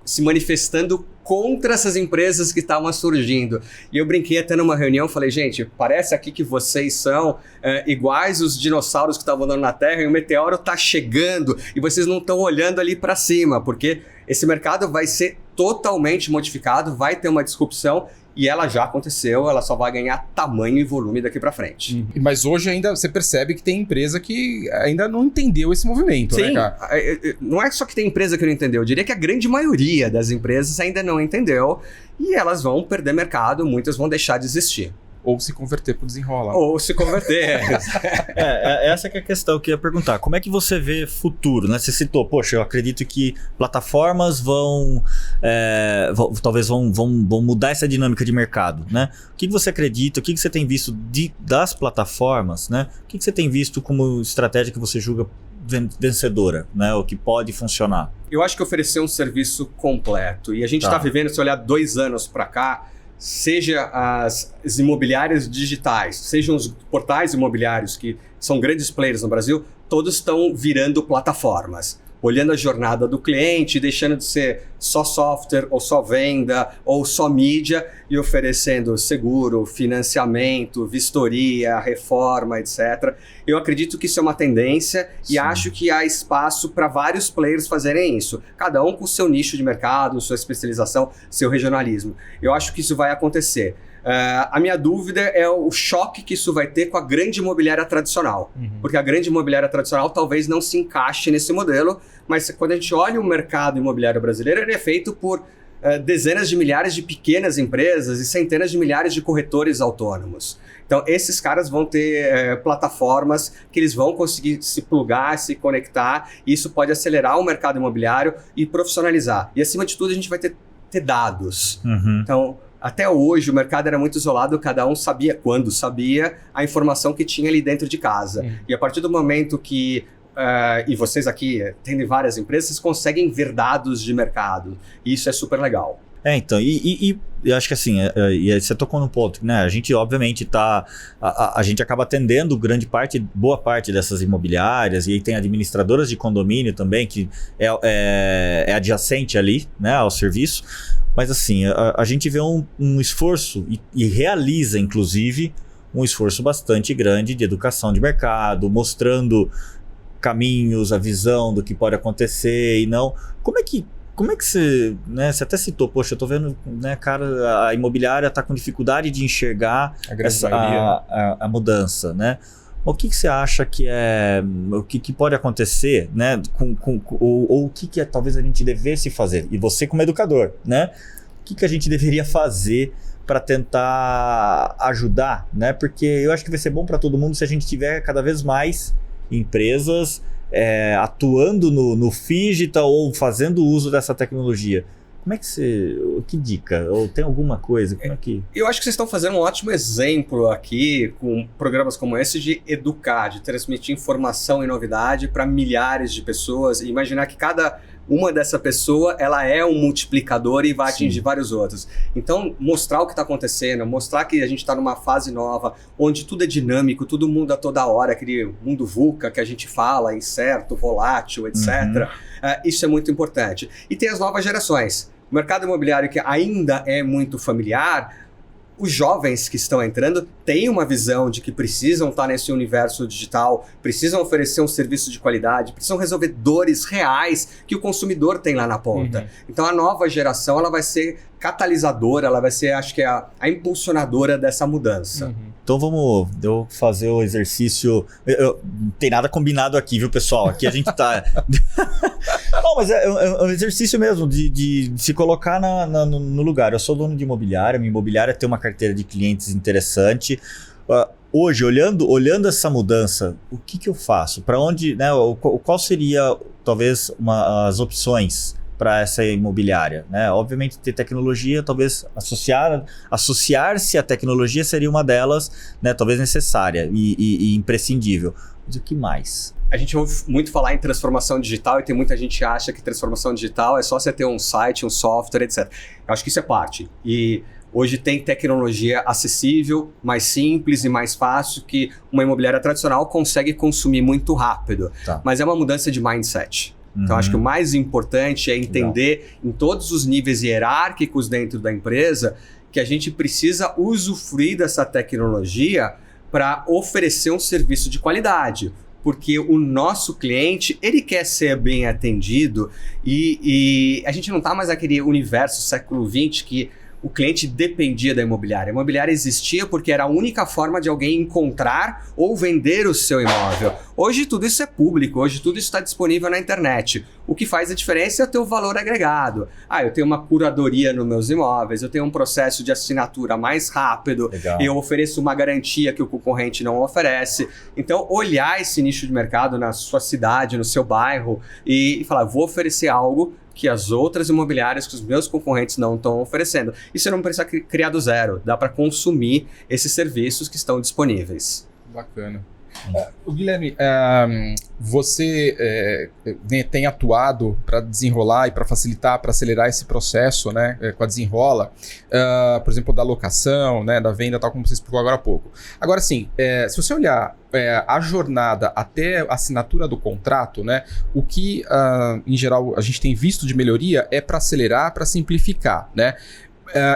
se manifestando contra essas empresas que estavam surgindo. E eu brinquei até numa reunião, falei, gente, parece aqui que vocês são iguais os dinossauros que estavam andando na Terra e o meteoro está chegando e vocês não estão olhando ali para cima, porque esse mercado vai ser totalmente modificado, vai ter uma disrupção e ela já aconteceu, ela só vai ganhar tamanho e volume daqui para frente.
Mas hoje ainda você percebe que tem empresa que ainda não entendeu esse movimento,
sim,
né, cara?
Não é só que tem empresa que não entendeu, eu diria que a grande maioria das empresas ainda não entendeu e elas vão perder mercado, muitas vão deixar de existir.
ou se converter para o Desenrola.
Ou se converter.
Essa que é a questão que eu ia perguntar. Como é que você vê futuro, né? Você citou, poxa, eu acredito que plataformas talvez vão mudar essa dinâmica de mercado, né? O que você acredita, o que você tem visto das plataformas, né? O que você tem visto como estratégia que você julga vencedora, né? O que pode funcionar?
Eu acho que oferecer um serviço completo. E a gente está vivendo, se olhar 2 anos para cá, seja as imobiliárias digitais, sejam os portais imobiliários que são grandes players no Brasil, todos estão virando plataformas. Olhando a jornada do cliente, deixando de ser só software, ou só venda, ou só mídia, e oferecendo seguro, financiamento, vistoria, reforma, etc. Eu acredito que isso é uma tendência e acho que há espaço para vários players fazerem isso. Cada um com o seu nicho de mercado, sua especialização, seu regionalismo. Eu acho que isso vai acontecer. A minha dúvida é o choque que isso vai ter com a grande imobiliária tradicional. Porque a grande imobiliária tradicional talvez não se encaixe nesse modelo, mas quando a gente olha o mercado imobiliário brasileiro, ele é feito por dezenas de milhares de pequenas empresas e centenas de milhares de corretores autônomos. Então, esses caras vão ter plataformas que eles vão conseguir se plugar, se conectar, e isso pode acelerar o mercado imobiliário e profissionalizar. E, acima de tudo, a gente vai ter dados. Então, até hoje, o mercado era muito isolado, cada um sabia, quando sabia, a informação que tinha ali dentro de casa. E a partir do momento que, e vocês aqui têm várias empresas, vocês conseguem ver dados de mercado. E isso é super legal.
Então, e eu acho que assim, e você tocou num ponto, né? A gente, obviamente, a gente acaba atendendo boa parte dessas imobiliárias, e aí tem administradoras de condomínio também, que é adjacente ali, né, ao serviço. Mas assim, a gente vê um esforço e realiza, inclusive, um esforço bastante grande de educação de mercado, mostrando caminhos, a visão do que pode acontecer e não. Como é que você, né, você até citou, poxa, eu tô vendo, né, cara, a imobiliária tá com dificuldade de enxergar a mudança, né? O que você acha que o que pode acontecer, né, ou o que talvez a gente devesse fazer? E você como educador, né? O que a gente deveria fazer para tentar ajudar, né? Porque eu acho que vai ser bom para todo mundo se a gente tiver cada vez mais empresas atuando no digital ou fazendo uso dessa tecnologia. Como é que que dica? Ou tem alguma coisa? Como é que...
Eu acho que vocês estão fazendo um ótimo exemplo aqui, com programas como esse, de educar, de transmitir informação e novidade para milhares de pessoas, e imaginar que cada uma dessa pessoa, ela é um multiplicador e vai atingir vários outros. Então, mostrar o que está acontecendo, mostrar que a gente está numa fase nova, onde tudo é dinâmico, tudo muda toda hora, aquele mundo VUCA que a gente fala, incerto, volátil, etc. Isso é muito importante. E tem as novas gerações. O mercado imobiliário, que ainda é muito familiar, os jovens que estão entrando têm uma visão de que precisam estar nesse universo digital, precisam oferecer um serviço de qualidade, precisam resolver dores reais que o consumidor tem lá na ponta. Então a nova geração, ela vai ser catalisadora, ela vai ser, acho que a impulsionadora dessa mudança.
Então eu vou fazer o exercício. Não tem nada combinado aqui, viu, pessoal? Aqui a gente tá... Não, mas é um exercício mesmo de se colocar no lugar. Eu sou dono de imobiliária, minha imobiliária tem uma carteira de clientes interessante. Hoje, olhando essa mudança, o que eu faço? Para onde, né? Qual seria, talvez, as opções para essa imobiliária, né? Obviamente, ter tecnologia, talvez associar-se à tecnologia seria uma delas, né? Talvez necessária e imprescindível. Mas o que mais?
A gente ouve muito falar em transformação digital e tem muita gente que acha que transformação digital é só você ter um site, um software, etc. Eu acho que isso é parte. E hoje tem tecnologia acessível, mais simples e mais fácil, que uma imobiliária tradicional consegue consumir muito rápido. Mas é uma mudança de mindset. Então, acho que o mais importante é entender em todos os níveis hierárquicos dentro da empresa que a gente precisa usufruir dessa tecnologia para oferecer um serviço de qualidade. Porque o nosso cliente, ele quer ser bem atendido e a gente não está mais naquele universo século XX que o cliente dependia da imobiliária. A imobiliária existia porque era a única forma de alguém encontrar ou vender o seu imóvel. Hoje tudo isso é público, hoje tudo isso está disponível na internet. O que faz a diferença é o teu valor agregado. Eu tenho uma curadoria nos meus imóveis, eu tenho um processo de assinatura mais rápido, eu ofereço uma garantia que o concorrente não oferece. Então, olhar esse nicho de mercado na sua cidade, no seu bairro e falar, vou oferecer algo que as outras imobiliárias, que os meus concorrentes não estão oferecendo. E você não precisa criar do zero, dá para consumir esses serviços que estão disponíveis.
Bacana. Guilherme, você tem atuado para desenrolar e para facilitar, para acelerar esse processo, né, com a Desenrola, por exemplo, da locação, né, da venda, tal como você explicou agora há pouco. Agora sim, se você olhar a jornada até a assinatura do contrato, né, o que em geral a gente tem visto de melhoria é para acelerar, para simplificar, né?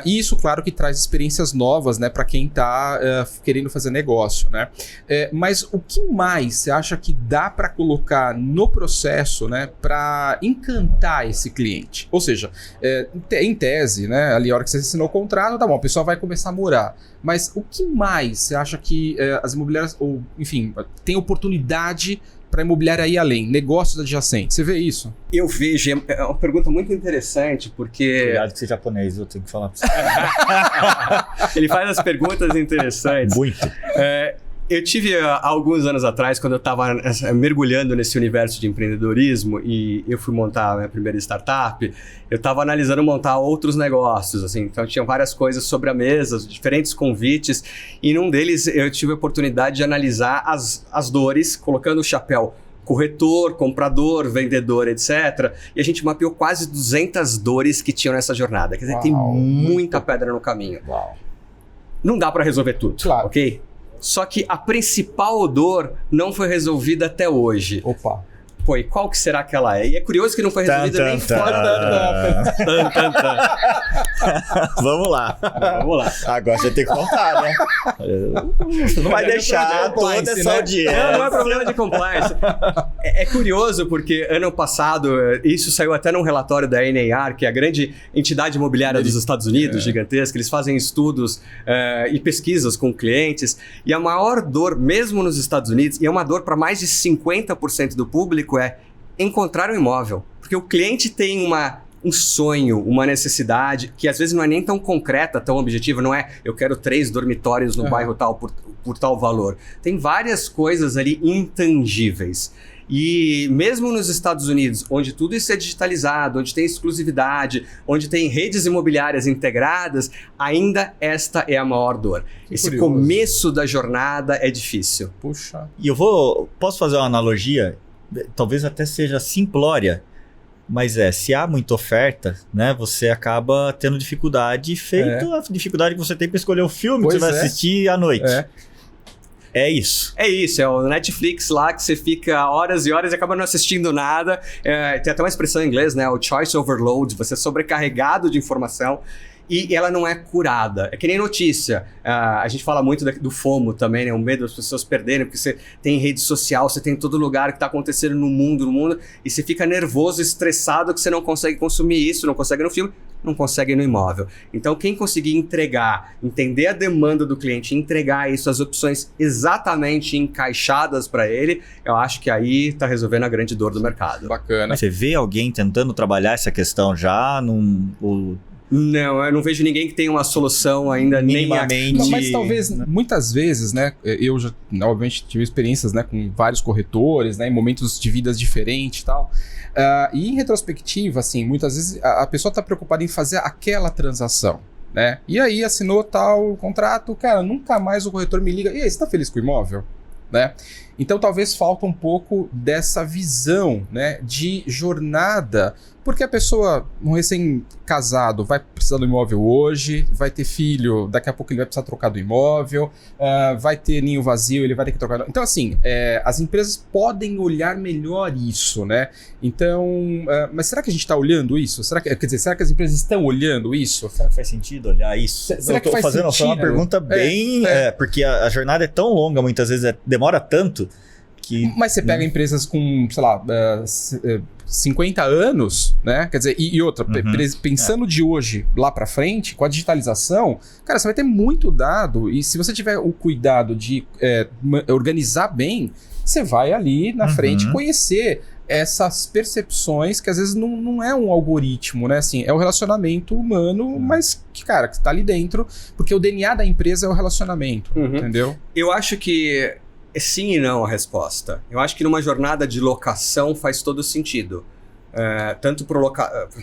E isso, claro, que traz experiências novas, né, para quem está querendo fazer negócio, né? Mas o que mais você acha que dá para colocar no processo, né, para encantar esse cliente? Ou seja, em tese, né, ali a hora que você assinou o contrato, tá bom, a pessoa vai começar a morar. Mas o que mais você acha que as imobiliárias, ou enfim, tem oportunidade para imobiliária ir além, negócios adjacentes? Você vê isso?
Eu vejo, é uma pergunta muito interessante, porque...
Cuidado que você é japonês, eu tenho que falar pra você.
Ele faz as perguntas interessantes.
Muito.
Eu tive alguns anos atrás, quando eu estava mergulhando nesse universo de empreendedorismo e eu fui montar a minha primeira startup, eu estava analisando montar outros negócios, assim, então tinha várias coisas sobre a mesa, diferentes convites, e num deles eu tive a oportunidade de analisar as dores, colocando o chapéu corretor, comprador, vendedor, etc. E a gente mapeou quase 200 dores que tinham nessa jornada. Quer dizer, tem muita pedra no caminho. Não dá para resolver tudo,
claro.
Ok? Só que a principal dor não foi resolvida até hoje.
Opa!
Pô, e qual que será que ela é? E é curioso que não foi resolvida nem fora
Vamos lá.
Vamos lá.
Agora você tem que contar, né? Você não vai deixar toda essa audiência.
Não é problema de compliance. É curioso porque ano passado, isso saiu até num relatório da NAR, que é a grande entidade imobiliária dos Estados Unidos, gigantesca. Eles fazem estudos e pesquisas com clientes. E a maior dor, mesmo nos Estados Unidos, e é uma dor para mais de 50% do público, é encontrar um imóvel. Porque o cliente tem um sonho, uma necessidade, que às vezes não é nem tão concreta, tão objetiva, não é eu quero 3 dormitórios no bairro tal por tal valor. Tem várias coisas ali intangíveis. E mesmo nos Estados Unidos, onde tudo isso é digitalizado, onde tem exclusividade, onde tem redes imobiliárias integradas, ainda esta é a maior dor. Esse começo da jornada é difícil.
Puxa.
E posso fazer uma analogia? Talvez até seja simplória, mas se há muita oferta, né, você acaba tendo dificuldade, a dificuldade que você tem para escolher o filme que você vai assistir à noite. É isso.
É isso, é o Netflix lá que você fica horas e horas e acaba não assistindo nada. Tem até uma expressão em inglês, né, o choice overload, você é sobrecarregado de informação. E ela não é curada. É que nem notícia. A gente fala muito do FOMO também, né? O medo das pessoas perderem, porque você tem rede social, você tem em todo lugar que está acontecendo no mundo, e você fica nervoso, estressado, que você não consegue consumir isso, não consegue no filme, não consegue no imóvel. Então, quem conseguir entregar, entender a demanda do cliente, entregar isso, as opções exatamente encaixadas para ele, eu acho que aí está resolvendo a grande dor do mercado.
Bacana.
Você vê alguém tentando trabalhar essa questão já
Não, eu não vejo ninguém que tenha uma solução ainda
minimamente.
Não, mas talvez, muitas vezes, né? Eu já, obviamente, tive experiências, né, com vários corretores, né, em momentos de vidas diferentes e tal. E em retrospectiva, assim, muitas vezes a pessoa está preocupada em fazer aquela transação, né? E aí assinou tal contrato, cara, nunca mais o corretor me liga. E aí, você está feliz com o imóvel? Né? Então talvez falta um pouco dessa visão, né, de jornada, porque a pessoa, um recém-casado, vai precisar do imóvel hoje, vai ter filho, daqui a pouco ele vai precisar trocar do imóvel, vai ter ninho vazio, ele vai ter que trocar. Então assim, as empresas podem olhar melhor isso, né? Então, mas será que a gente está olhando isso? Será que as empresas estão olhando isso?
Será que faz sentido olhar isso?
Será que faz sentido?
Foi uma pergunta bem... porque a jornada é tão longa, muitas vezes demora tanto,
Mas você pega empresas com, sei lá, 50 anos, né? Quer dizer, e outra, pensando de hoje lá pra frente, com a digitalização, cara, você vai ter muito dado, e se você tiver o cuidado de organizar bem, você vai ali na frente conhecer essas percepções que às vezes não é um algoritmo, né? Assim, é o relacionamento humano, mas que, cara, que tá ali dentro, porque o DNA da empresa é o relacionamento, entendeu?
Eu acho que é sim e não a resposta. Eu acho que numa jornada de locação faz todo sentido. Tanto para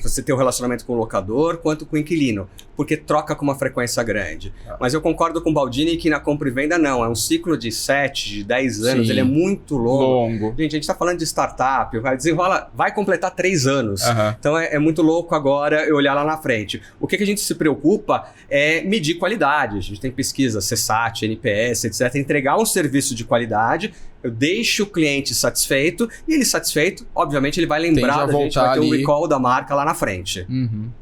você ter um relacionamento com o locador, quanto com o inquilino, porque troca com uma frequência grande. Mas eu concordo com o Baldini que na compra e venda não, é um ciclo de 7, de 10 anos, ele é muito longo. Gente, a gente está falando de startup, vai completar 3 anos. Então é muito louco agora eu olhar lá na frente. O que a gente se preocupa é medir qualidade. A gente tem pesquisa, CSAT, NPS, etc. Entregar um serviço de qualidade. Eu deixo o cliente satisfeito e ele satisfeito, obviamente ele vai lembrar da gente, vai ter um recall da marca lá na frente.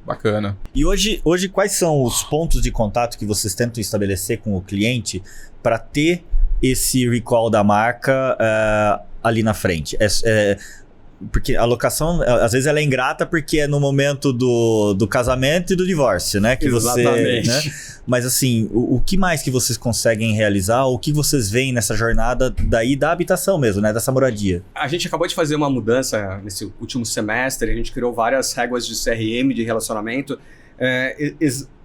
Bacana.
E hoje, quais são os pontos de contato que vocês tentam estabelecer com o cliente para ter esse recall da marca ali na frente? Porque a locação, às vezes, ela é ingrata porque é no momento do casamento e do divórcio, né? Que
Exatamente.
Você, né? Mas assim, o que mais que vocês conseguem realizar? O que vocês veem nessa jornada daí da habitação mesmo, né? Dessa moradia?
A gente acabou de fazer uma mudança nesse último semestre, a gente criou várias réguas de CRM, de relacionamento,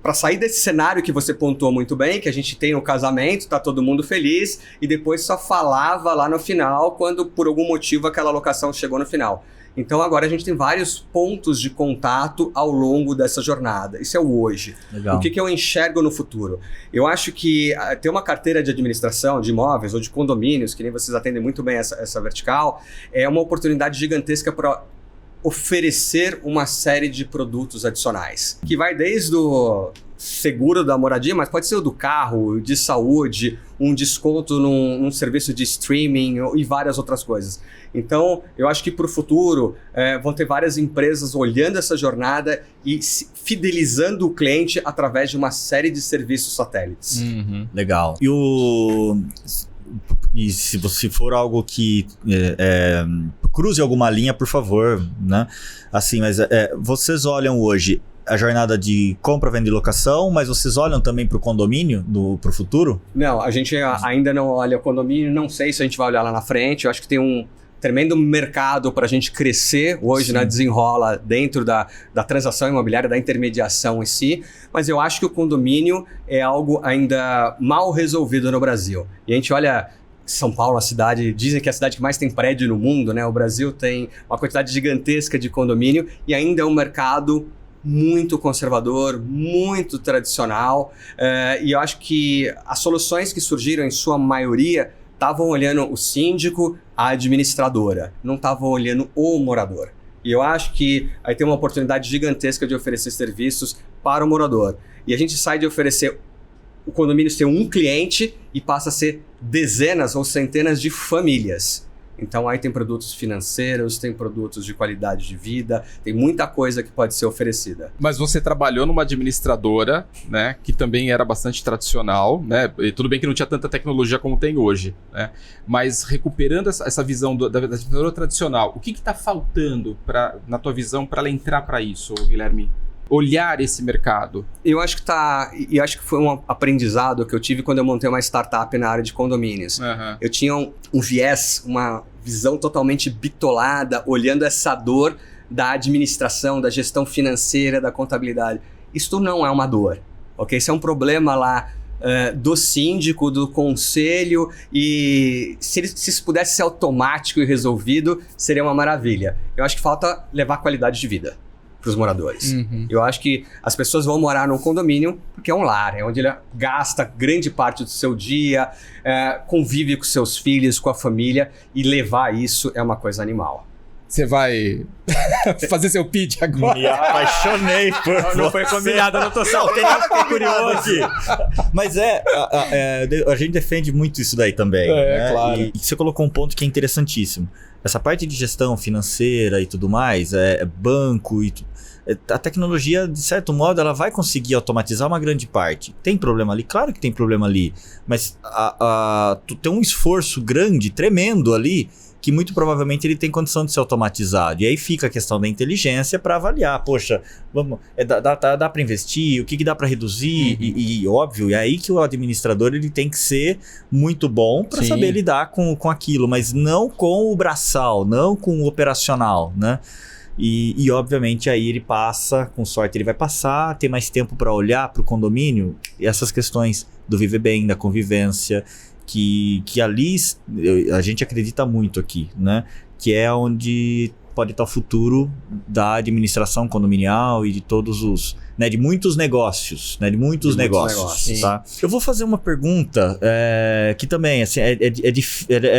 para sair desse cenário que você pontuou muito bem, que a gente tem no casamento, tá todo mundo feliz, e depois só falava lá no final, quando por algum motivo aquela locação chegou no final. Então agora a gente tem vários pontos de contato ao longo dessa jornada. Isso é o hoje.
Legal.
O que eu enxergo no futuro? Eu acho que ter uma carteira de administração de imóveis ou de condomínios, que nem vocês atendem muito bem essa vertical, é uma oportunidade gigantesca para oferecer uma série de produtos adicionais, que vai desde o seguro da moradia, mas pode ser o do carro, de saúde, um desconto num serviço de streaming e várias outras coisas. Então, eu acho que para o futuro vão ter várias empresas olhando essa jornada e fidelizando o cliente através de uma série de serviços satélites.
Legal. E se você for algo que cruze alguma linha, por favor, né? Assim, mas vocês olham hoje a jornada de compra, venda e locação, mas vocês olham também para o condomínio, para o futuro?
Não, a gente ainda não olha o condomínio, não sei se a gente vai olhar lá na frente. Eu acho que tem um tremendo mercado para a gente crescer hoje na Desenrola dentro da transação imobiliária, da intermediação em si, mas eu acho que o condomínio é algo ainda mal resolvido no Brasil. E a gente olha São Paulo, a cidade, dizem que é a cidade que mais tem prédio no mundo, né? O Brasil tem uma quantidade gigantesca de condomínio e ainda é um mercado muito conservador, muito tradicional, e eu acho que as soluções que surgiram, em sua maioria, estavam olhando o síndico, a administradora, não estavam olhando o morador. E eu acho que aí tem uma oportunidade gigantesca de oferecer serviços para o morador. E a gente sai de oferecer o condomínio ser um cliente e passa a ser dezenas ou centenas de famílias. Então aí tem produtos financeiros, tem produtos de qualidade de vida, tem muita coisa que pode ser oferecida.
Mas você trabalhou numa administradora, né, que também era bastante tradicional, né? E tudo bem que não tinha tanta tecnologia como tem hoje, né? Mas recuperando essa visão da administradora tradicional, o que está faltando na tua visão para ela entrar para isso, Guilherme? Olhar esse mercado?
Eu acho que foi um aprendizado que eu tive quando eu montei uma startup na área de condomínios. Eu tinha um viés, uma visão totalmente bitolada, olhando essa dor da administração, da gestão financeira, da contabilidade. Isso não é uma dor, ok? Isso é um problema lá do síndico, do conselho, e se isso pudesse ser automático e resolvido, seria uma maravilha. Eu acho que falta levar qualidade de vida para os moradores. Eu acho que as pessoas vão morar num condomínio porque é um lar, é onde ele gasta grande parte do seu dia, convive com seus filhos, com a família, e levar isso é uma coisa animal.
Você vai fazer seu pitch agora?
Me apaixonei por
Não foi combinado, eu não tô
Não, tem nada que é curioso aqui. Mas a gente defende muito isso daí também. Né?
Claro.
E você colocou um ponto que é interessantíssimo. Essa parte de gestão financeira e tudo mais, banco e A tecnologia, de certo modo, ela vai conseguir automatizar uma grande parte. Tem problema ali? Claro que tem problema ali. Mas tu tem um esforço grande, tremendo ali, que muito provavelmente ele tem condição de ser automatizado. E aí fica a questão da inteligência para avaliar. Poxa, dá para investir? O que dá para reduzir? E óbvio, é aí que o administrador ele tem que ser muito bom para saber lidar com aquilo, mas não com o braçal, não com o operacional, né? E obviamente aí ele passa, com sorte ele vai passar, ter mais tempo para olhar para o condomínio, e essas questões do viver bem, da convivência, que ali a gente acredita muito aqui, né? Que é onde pode estar o futuro da administração condominial e de todos os... Né, de muitos negócios, né? De muitos negócios, tá? Eu vou fazer uma pergunta que também, assim,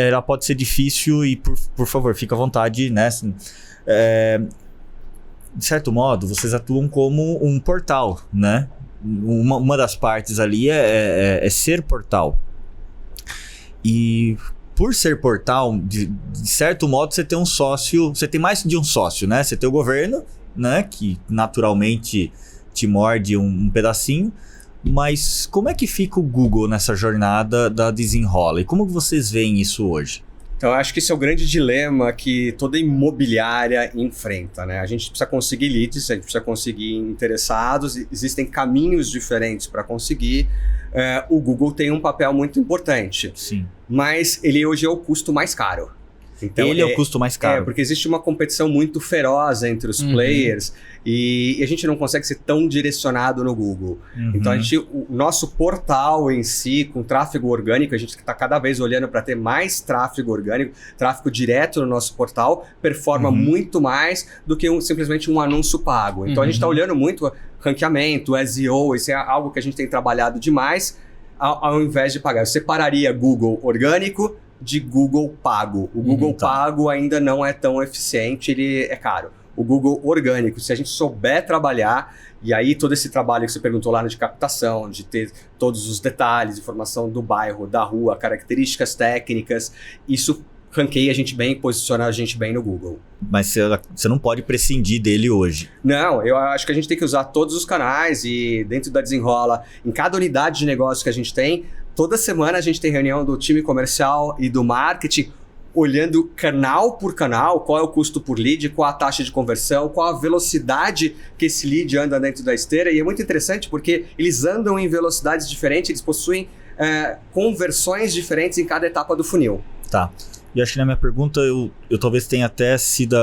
ela pode ser difícil e, por favor, fica à vontade, né? Assim, de certo modo, vocês atuam como um portal, né? Uma das partes ali é ser portal. E por ser portal, de certo modo, você tem um sócio, você tem mais de um sócio, né? Você tem o governo, né? Que naturalmente te morde um pedacinho. Mas como é que fica o Google nessa jornada da Desenrola? E como vocês veem isso hoje?
Então, eu acho que esse é o grande dilema que toda imobiliária enfrenta, né? A gente precisa conseguir leads, a gente precisa conseguir interessados, existem caminhos diferentes para conseguir. O Google tem um papel muito importante.
Sim.
Mas ele hoje é o custo mais caro. Então,
ele é o custo mais caro.
Porque existe uma competição muito feroz entre os players e a gente não consegue ser tão direcionado no Google. Então, o nosso portal em si, com tráfego orgânico, a gente está cada vez olhando para ter mais tráfego orgânico, tráfego direto no nosso portal, performa muito mais do que simplesmente um anúncio pago. Então, a gente está olhando muito ranqueamento, SEO, isso é algo que a gente tem trabalhado demais, ao invés de pagar. Eu separaria Google orgânico de Google pago. O Google pago ainda não é tão eficiente, ele é caro. O Google orgânico, se a gente souber trabalhar, e aí todo esse trabalho que você perguntou lá de captação, de ter todos os detalhes, informação do bairro, da rua, características técnicas, isso ranqueia a gente bem e posiciona a gente bem no Google.
Mas você não pode prescindir dele hoje.
Não, eu acho que a gente tem que usar todos os canais e dentro da Desenrola, em cada unidade de negócio que a gente tem, toda semana a gente tem reunião do time comercial e do marketing, olhando canal por canal, qual é o custo por lead, qual a taxa de conversão, qual a velocidade que esse lead anda dentro da esteira. E é muito interessante porque eles andam em velocidades diferentes, eles possuem conversões diferentes em cada etapa do funil.
Tá. E acho que na minha pergunta eu talvez tenha até sido...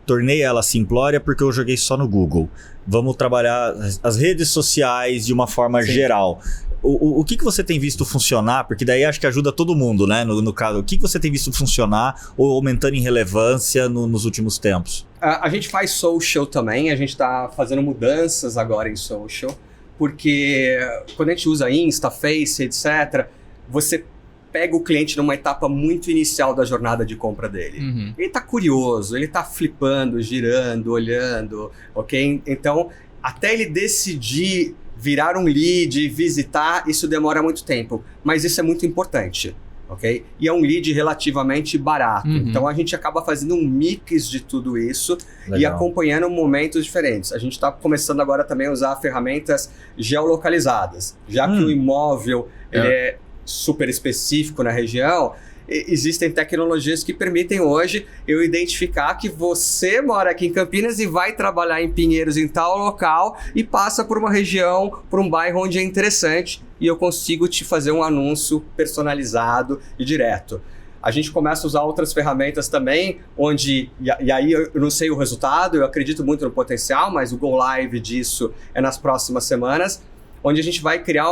tornei ela simplória porque eu joguei só no Google. Vamos trabalhar as redes sociais de uma forma geral. O que você tem visto funcionar? Porque daí acho que ajuda todo mundo, né? No caso, o que você tem visto funcionar ou aumentando em relevância nos últimos tempos?
A gente faz social também, a gente está fazendo mudanças agora em social, porque quando a gente usa Insta, Face, etc., você pega o cliente numa etapa muito inicial da jornada de compra dele. Ele está curioso, ele está flipando, girando, olhando, ok? Então, até ele decidir virar um lead, visitar, isso demora muito tempo. Mas isso é muito importante, ok? E é um lead relativamente barato. Então, a gente acaba fazendo um mix de tudo isso e acompanhando momentos diferentes. A gente está começando agora também a usar ferramentas geolocalizadas. Já que o imóvel ele é super específico na região, existem tecnologias que permitem hoje eu identificar que você mora aqui em Campinas e vai trabalhar em Pinheiros em tal local e passa por uma região, por um bairro onde é interessante e eu consigo te fazer um anúncio personalizado e direto. A gente começa a usar outras ferramentas também, onde, e aí eu não sei o resultado, eu acredito muito no potencial, mas o go live disso é nas próximas semanas, onde a gente vai criar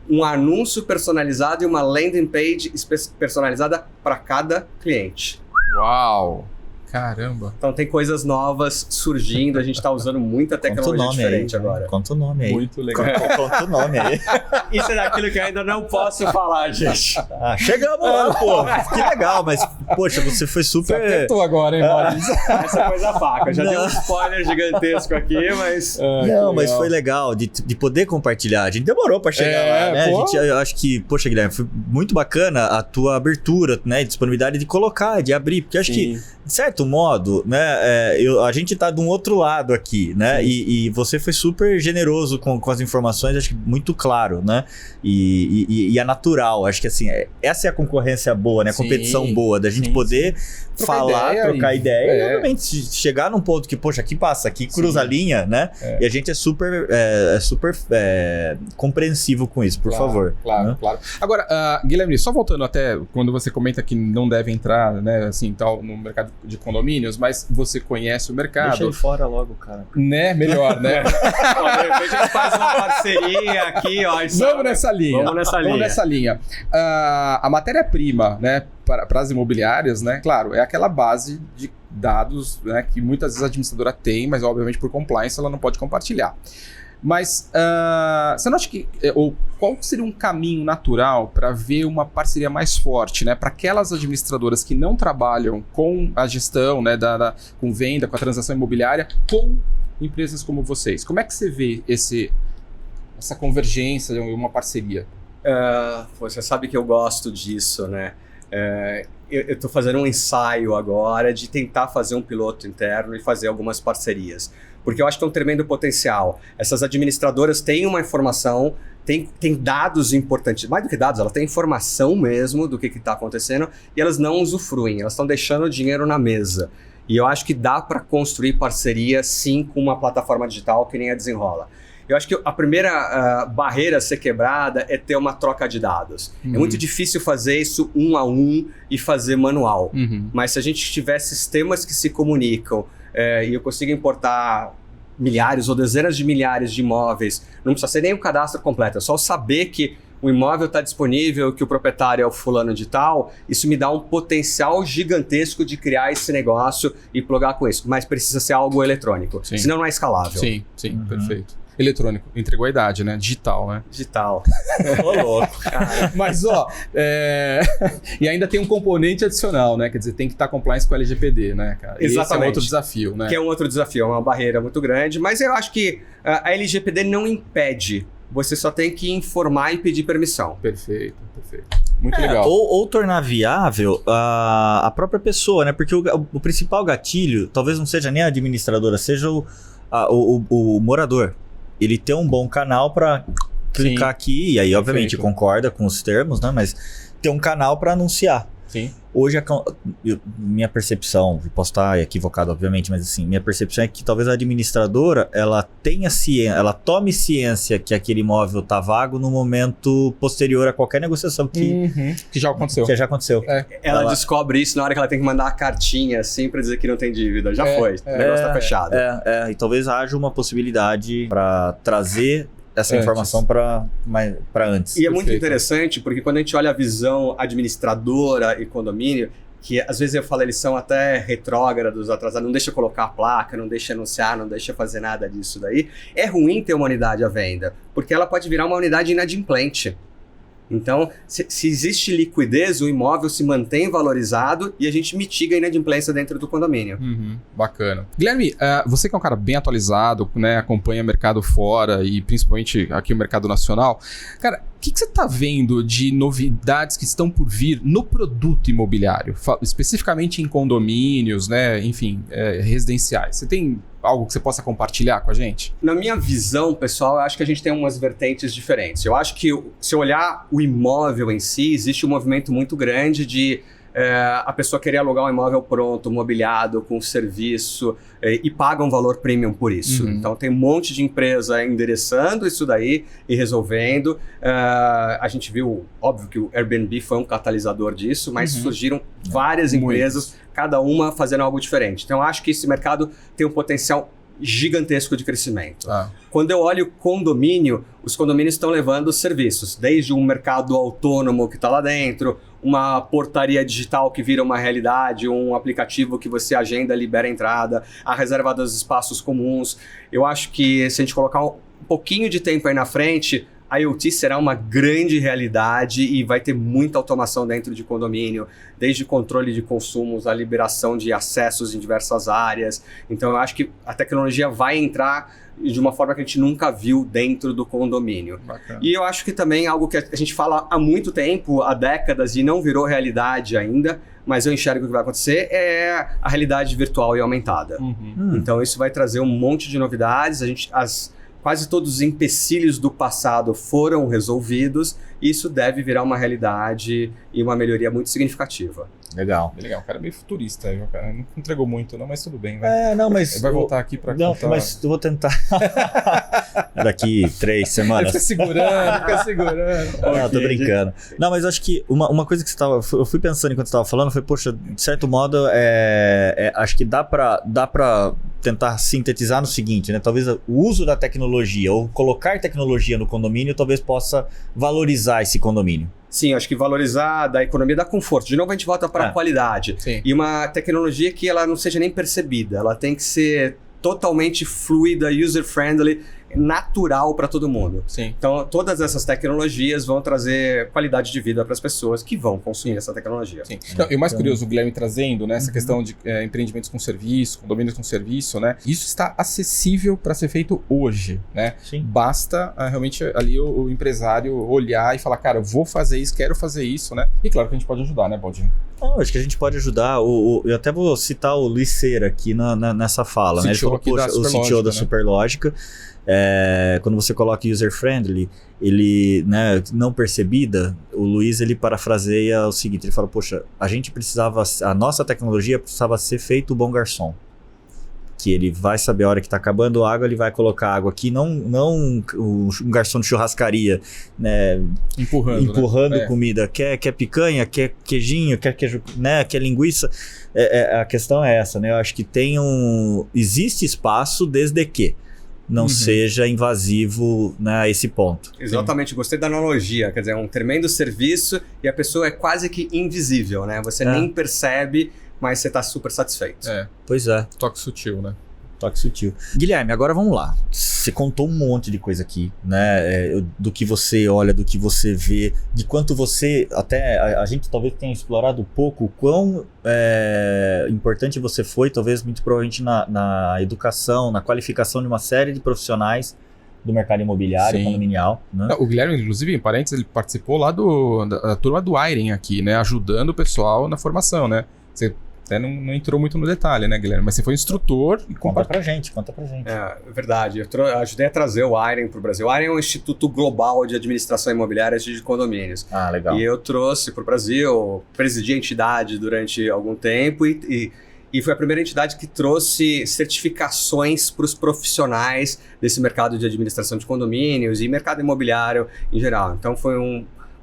um anúncio personalizado e uma landing page personalizada para cada cliente.
Uau! Caramba!
Então tem coisas novas surgindo, a gente está usando muita tecnologia diferente agora.
Conta o nome aí.
Muito legal.
Conta o nome aí.
Isso é daquilo que eu ainda não posso falar, gente.
Chegamos lá, pô. Que legal, mas, poxa, você foi super...
Você apertou agora, hein, Maurício?
Essa coisa faca. Já deu um spoiler gigantesco aqui, mas...
Não, mas foi legal de poder compartilhar. A gente demorou pra chegar lá, né? Eu acho que, poxa, Guilherme, foi muito bacana a tua abertura, né? Disponibilidade de colocar, de abrir, porque eu acho que, de certo certo modo, né, a gente tá de um outro lado aqui, né, e você foi super generoso com as informações, acho que muito claro, né, e é natural, acho que assim, essa é a concorrência boa, né, a competição boa, da gente poder trocar ideia e obviamente chegar num ponto que, poxa, aqui passa, aqui cruza a linha, né, e a gente é super compreensivo com isso, por favor.
Claro,
né?
claro. Agora, Guilherme, só voltando até quando você comenta que não deve entrar, né, assim, tal, no mercado de condomínios, mas você conhece o mercado.
Deixa ele fora logo, cara.
Né? Melhor, né?
De repente a gente faz uma parceria aqui, ó.
Vamos nessa linha. Vamos nessa linha. A matéria-prima, né, para as imobiliárias, né, claro, é aquela base de dados, né, que muitas vezes a administradora tem, mas obviamente por compliance ela não pode compartilhar. Mas você não acha que... ou qual seria um caminho natural para ver uma parceria mais forte, né? Para aquelas administradoras que não trabalham com a gestão, né, com venda, com a transação imobiliária, com empresas como vocês? Como é que você vê essa convergência, uma parceria?
Você sabe que eu gosto disso, né? Eu estou fazendo um ensaio agora de tentar fazer um piloto interno e fazer algumas parcerias. Porque eu acho que tem um tremendo potencial. Essas administradoras têm uma informação, têm dados importantes. Mais do que dados, elas têm informação mesmo do que está acontecendo e elas não usufruem, elas estão deixando o dinheiro na mesa. E eu acho que dá para construir parceria, sim, com uma plataforma digital que nem a Desenrola. Eu acho que a primeira barreira a ser quebrada é ter uma troca de dados. É muito difícil fazer isso 1 a 1 e fazer manual. Mas se a gente tiver sistemas que se comunicam e eu consigo importar milhares ou dezenas de milhares de imóveis, não precisa ser nem o cadastro completo, é só saber que o imóvel está disponível, que o proprietário é o fulano de tal, isso me dá um potencial gigantesco de criar esse negócio e plugar com isso. Mas precisa ser algo eletrônico, senão não é escalável.
Sim, perfeito. Eletrônico, entregou a idade, né? Digital, né?
Digital.
Ô, louco, cara.
Mas, e ainda tem um componente adicional, né? Quer dizer, tem que estar compliance com a LGPD, né, cara?
Exatamente.
Esse é um outro desafio, né?
Que é um outro desafio, é uma barreira muito grande, mas eu acho que a LGPD não impede, você só tem que informar e pedir permissão.
Perfeito. Muito legal.
Ou tornar viável a própria pessoa, né? Porque o principal gatilho, talvez não seja nem a administradora, seja o morador. Ele tem um bom canal para clicar aqui, e aí obviamente concorda com os termos, né? Mas tem um canal para anunciar.
Sim.
Hoje, minha percepção, posso estar equivocado obviamente, mas assim, minha percepção é que talvez a administradora, ela tenha ciência, ela tome ciência que aquele imóvel está vago no momento posterior a qualquer negociação que
já aconteceu.
Ela descobre isso na hora que ela tem que mandar a cartinha assim para dizer que não tem dívida. Já foi, o negócio está fechado.
E talvez haja uma possibilidade para trazer essa informação para antes.
E é muito interessante porque quando a gente olha a visão administradora e condomínio, que às vezes eu falo, eles são até retrógrados, atrasados, não deixa colocar a placa, não deixa anunciar, não deixa fazer nada disso daí. É ruim ter uma unidade à venda, porque ela pode virar uma unidade inadimplente. Então, se existe liquidez, o imóvel se mantém valorizado e a gente mitiga a inadimplência dentro do condomínio.
Bacana. Guilherme, você que é um cara bem atualizado, né, acompanha o mercado fora e principalmente aqui o mercado nacional, cara, o que você está vendo de novidades que estão por vir no produto imobiliário, especificamente em condomínios, né, enfim, residenciais? Você tem algo que você possa compartilhar com a gente?
Na minha visão, pessoal, eu acho que a gente tem umas vertentes diferentes. Eu acho que se olhar o imóvel em si, existe um movimento muito grande de a pessoa querer alugar um imóvel pronto, mobiliado, com serviço, e paga um valor premium por isso. Então tem um monte de empresa endereçando isso daí e resolvendo. A gente viu, óbvio que o Airbnb foi um catalisador disso, mas surgiram várias empresas, cada uma fazendo algo diferente. Então eu acho que esse mercado tem um potencial gigantesco de crescimento. Quando eu olho condomínio, os condomínios estão levando serviços, desde um mercado autônomo que está lá dentro, uma portaria digital que vira uma realidade, um aplicativo que você agenda, libera a entrada, a reserva dos espaços comuns. Eu acho que se a gente colocar um pouquinho de tempo aí na frente, a IoT será uma grande realidade e vai ter muita automação dentro de condomínio, desde controle de consumos, a liberação de acessos em diversas áreas. Então eu acho que a tecnologia vai entrar de uma forma que a gente nunca viu dentro do condomínio.
Bacana.
E eu acho que também algo que a gente fala há muito tempo, há décadas, e não virou realidade ainda, mas eu enxergo que vai acontecer, é a realidade virtual e aumentada. Então isso vai trazer um monte de novidades, quase todos os empecilhos do passado foram resolvidos, e isso deve virar uma realidade e uma melhoria muito significativa.
Legal.
Legal, o cara é meio futurista, viu, cara? Não entregou muito, não, mas tudo bem, vai.
Não, mas...
Ele vai voltar aqui pra
Não,
contar.
mas eu vou tentar. Daqui 3 semanas.
Ele fica segurando.
Não, tô brincando. Não, mas eu acho que uma coisa que você tava... Eu fui pensando enquanto você tava falando, foi, poxa, de certo modo, acho que dá pra tentar sintetizar no seguinte, né? Talvez o uso da tecnologia, ou colocar tecnologia no condomínio, talvez possa valorizar esse condomínio.
Sim, acho que valorizar da economia dá conforto. De novo, a gente volta para a qualidade.
Sim.
E uma tecnologia que ela não seja nem percebida. Ela tem que ser totalmente fluida, user-friendly, natural para todo mundo.
Sim.
Então, todas essas tecnologias vão trazer qualidade de vida para as pessoas que vão consumir essa tecnologia.
Sim. Não, e o mais curioso, o Guilherme trazendo, né, essa questão de empreendimentos com serviço, condomínios com serviço, né? Isso está acessível para ser feito hoje, né?
Sim.
Basta realmente ali o empresário olhar e falar, cara, eu vou fazer isso, quero fazer isso, né? E claro que a gente pode ajudar, né, Baldinho?
Acho que a gente pode ajudar. Eu até vou citar o Luiz Cera aqui nessa fala, né? Ele falou, poxa, o CTO da Superlógica. Quando você coloca user-friendly, ele, né, não percebida, o Luiz, ele parafraseia o seguinte, ele fala, poxa, a nossa tecnologia precisava ser feito o bom garçom, que ele vai saber a hora que está acabando a água, ele vai colocar água aqui, não um garçom de churrascaria, né, empurrando comida, quer picanha, quer queijinho, quer queijo, né, quer linguiça, a questão é essa, né, eu acho que existe espaço desde que não seja invasivo, né, a esse ponto.
Exatamente, gostei da analogia, quer dizer, é um tremendo serviço e a pessoa é quase que invisível, né? Você nem percebe, mas você está super satisfeito.
Pois é.
Toque sutil, né?
Toque sutil. Guilherme, agora vamos lá. Você contou um monte de coisa aqui, né? Do que você olha, do que você vê, de quanto você... Até a gente talvez tenha explorado pouco o quão importante você foi, talvez muito provavelmente na educação, na qualificação de uma série de profissionais do mercado imobiliário, condominial. Né?
O Guilherme, inclusive, em parênteses, ele participou lá da turma do Iron aqui, né? Ajudando o pessoal na formação, né? Você até não entrou muito no detalhe, né, Guilherme? Mas você foi instrutor e
conta pra gente.
É verdade. Eu ajudei a trazer o IREN para o Brasil. O IREN é um Instituto Global de Administração Imobiliária de Condomínios.
Ah, legal.
E eu trouxe para o Brasil, presidi a entidade durante algum tempo e foi a primeira entidade que trouxe certificações para os profissionais desse mercado de administração de condomínios e mercado imobiliário em geral. Então foi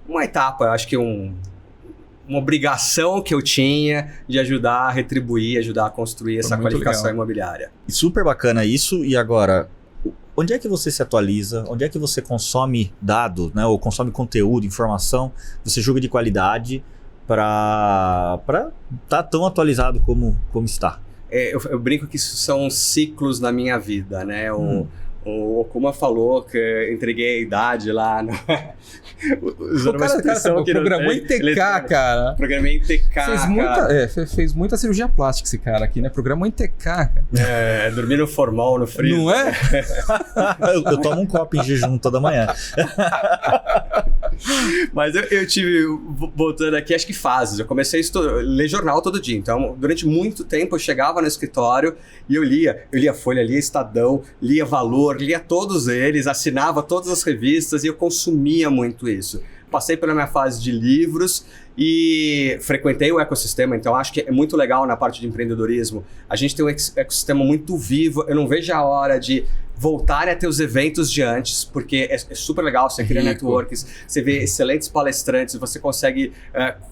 uma etapa, acho que uma obrigação que eu tinha de ajudar a retribuir, ajudar a construir essa qualificação imobiliária.
Super bacana isso. E agora, onde é que você se atualiza? Onde é que você consome dados, né? Ou consome conteúdo, informação? Você julga de qualidade para estar tão atualizado como está?
Eu brinco que isso são ciclos na minha vida, né? O Okuma falou que eu entreguei a idade lá no...
O cara programou em TK, cara.
Programei em TK,
fez muita cirurgia plástica esse cara aqui, né? Programou em TK, cara.
Dormir no formal, no frio.
Não é?
eu tomo um copo em jejum toda manhã.
Mas eu tive, voltando aqui, acho que fases. Eu comecei a ler jornal todo dia. Então, durante muito tempo, eu chegava no escritório e eu lia Folha, lia Estadão, lia Valor, lia todos eles, assinava todas as revistas e eu consumia muito isso. Passei pela minha fase de livros e frequentei o ecossistema, então acho que é muito legal na parte de empreendedorismo. A gente tem um ecossistema muito vivo, eu não vejo a hora de voltarem a ter os eventos de antes, porque é super legal, você cria networks, você vê excelentes palestrantes, você consegue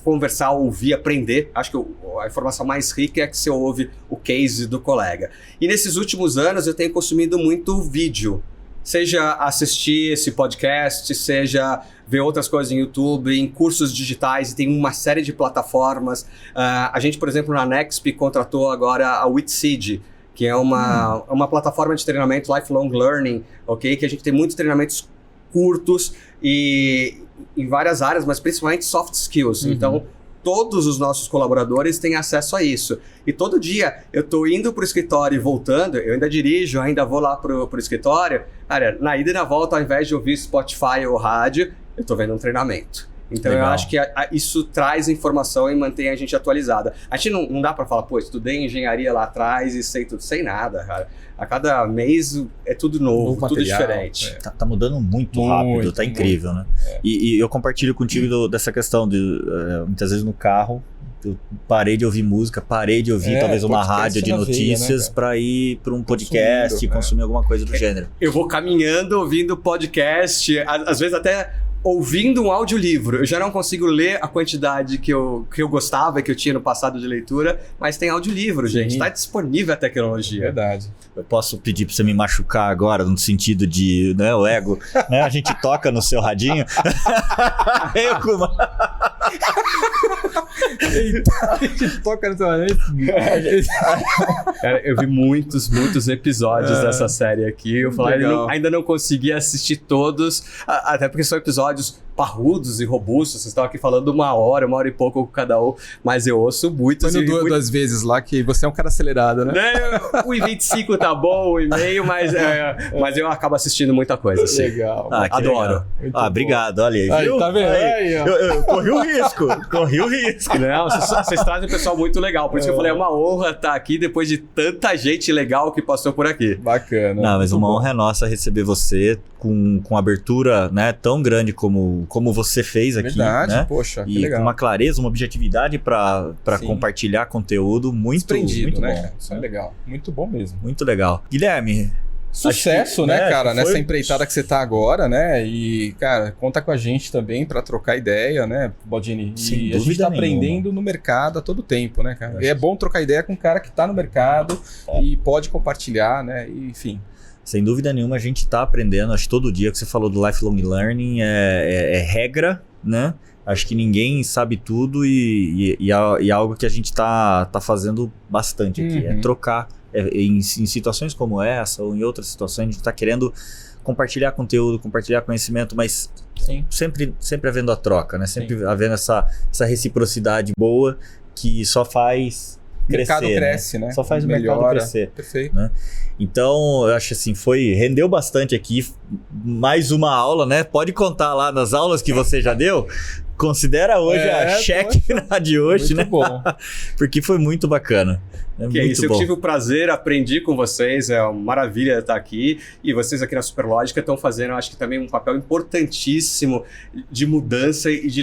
conversar, ouvir, aprender. Acho que a informação mais rica é que você ouve o case do colega. E nesses últimos anos eu tenho consumido muito vídeo, seja assistir esse podcast, seja ver outras coisas em YouTube, em cursos digitais, e tem uma série de plataformas. A gente, por exemplo, na Nexp contratou agora a Whitseed, que é uma plataforma de treinamento lifelong learning, ok? Que a gente tem muitos treinamentos curtos e em várias áreas, mas principalmente soft skills. Então, todos os nossos colaboradores têm acesso a isso. E todo dia eu tô indo pro escritório e voltando, eu ainda dirijo, ainda vou lá pro escritório. Cara, na ida e na volta, ao invés de ouvir Spotify ou rádio, eu tô vendo um treinamento. Então
Legal.
eu acho que isso traz informação e mantém a gente atualizada. A gente não dá para falar, pô, estudei engenharia lá atrás e sei tudo, sem nada, cara. A cada mês é tudo novo, tudo
material,
diferente.
Tá mudando muito rápido, tá incrível, né? E eu compartilho contigo dessa questão de muitas vezes no carro eu parei de ouvir música, parei de ouvir talvez uma rádio de notícias para ir para um podcast e consumir alguma coisa do gênero.
Eu vou caminhando, ouvindo podcast, às vezes até ouvindo um audiolivro. Eu já não consigo ler a quantidade que eu gostava e que eu tinha no passado de leitura, mas tem audiolivro, gente. Tá disponível a tecnologia.
Verdade.
Eu posso pedir pra você me machucar agora, no sentido de, né, o ego, né? A gente toca no seu radinho. Eu, Kuma.
A gente toca no seu radinho.
Eu vi muitos episódios dessa série aqui. Eu falei, ainda não consegui assistir todos, até porque são episódios parrudos e robustos. Vocês estão aqui falando uma hora e pouco cada um, mas eu ouço muitos.
Foi duas vezes lá que você é um cara acelerado, né?
1h25 tá bom, 1h30, mas eu acabo assistindo muita coisa. Assim.
Legal.
Adoro.
Legal. Obrigado, olha aí, viu?
Tá vendo?
Aí, eu corri o risco.
Não, vocês trazem um pessoal muito legal, por isso que eu falei, é uma honra estar aqui depois de tanta gente legal que passou por aqui.
Bacana.
Não, mas uma honra é nossa receber você com abertura, né, tão grande como você fez aqui.
Verdade,
né?
Poxa, que
e
legal.
com uma clareza, uma objetividade para compartilhar conteúdo muito bom.
Né? Isso é legal. Muito bom mesmo.
Muito legal. Guilherme,
sucesso, né, cara, nessa empreitada que você tá agora, né? E, cara, conta com a gente também pra trocar ideia, né, Baldini? E a gente tá aprendendo no mercado a todo tempo, né, cara? E é bom trocar ideia com um cara que tá no mercado e pode compartilhar, né? E, enfim.
Sem dúvida nenhuma, a gente tá aprendendo. Acho que todo dia que você falou do lifelong learning é regra, né? Acho que ninguém sabe tudo e algo que a gente tá fazendo bastante aqui. É trocar. Em situações como essa ou em outras situações, a gente está querendo compartilhar conteúdo, compartilhar conhecimento, mas sempre havendo a troca, né? Sempre havendo essa reciprocidade boa que só faz crescer. O mercado
cresce, né?
Só faz o mercado crescer.
Perfeito.
Né? Então, eu acho assim, rendeu bastante aqui. Mais uma aula, né? Pode contar lá nas aulas que você já deu. Considera hoje a cheque de hoje,
muito
né?
Bom.
Porque foi muito bacana.
Que é isso, eu tive o prazer, aprendi com vocês, é uma maravilha estar aqui, e vocês aqui na Superlógica estão fazendo, acho que também um papel importantíssimo de mudança e de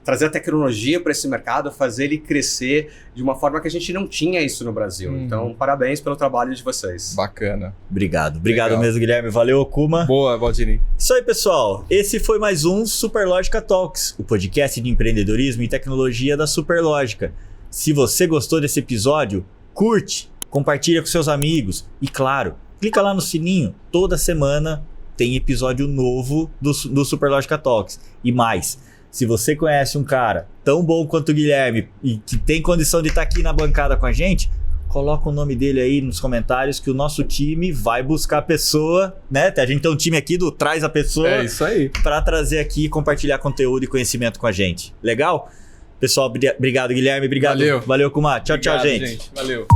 trazer a tecnologia para esse mercado, fazer ele crescer de uma forma que a gente não tinha isso no Brasil. Então, parabéns pelo trabalho de vocês.
Bacana.
Obrigado mesmo, Guilherme. Valeu, Kuma.
Boa, Baldini.
Isso aí, pessoal. Esse foi mais um Superlógica Talks, o podcast de empreendedorismo e tecnologia da Superlógica. Se você gostou desse episódio, curte, compartilha com seus amigos e, claro, clica lá no sininho. Toda semana tem episódio novo do Superlógica Talks. E mais, se você conhece um cara tão bom quanto o Guilherme e que tem condição de estar aqui na bancada com a gente, coloca o nome dele aí nos comentários que o nosso time vai buscar a pessoa, né? A gente tem um time aqui do Traz a Pessoa.
É isso aí.
Para trazer aqui e compartilhar conteúdo e conhecimento com a gente. Legal? Pessoal, obrigado, Guilherme. Obrigado. Valeu, Kuma. Tchau, gente.
Valeu.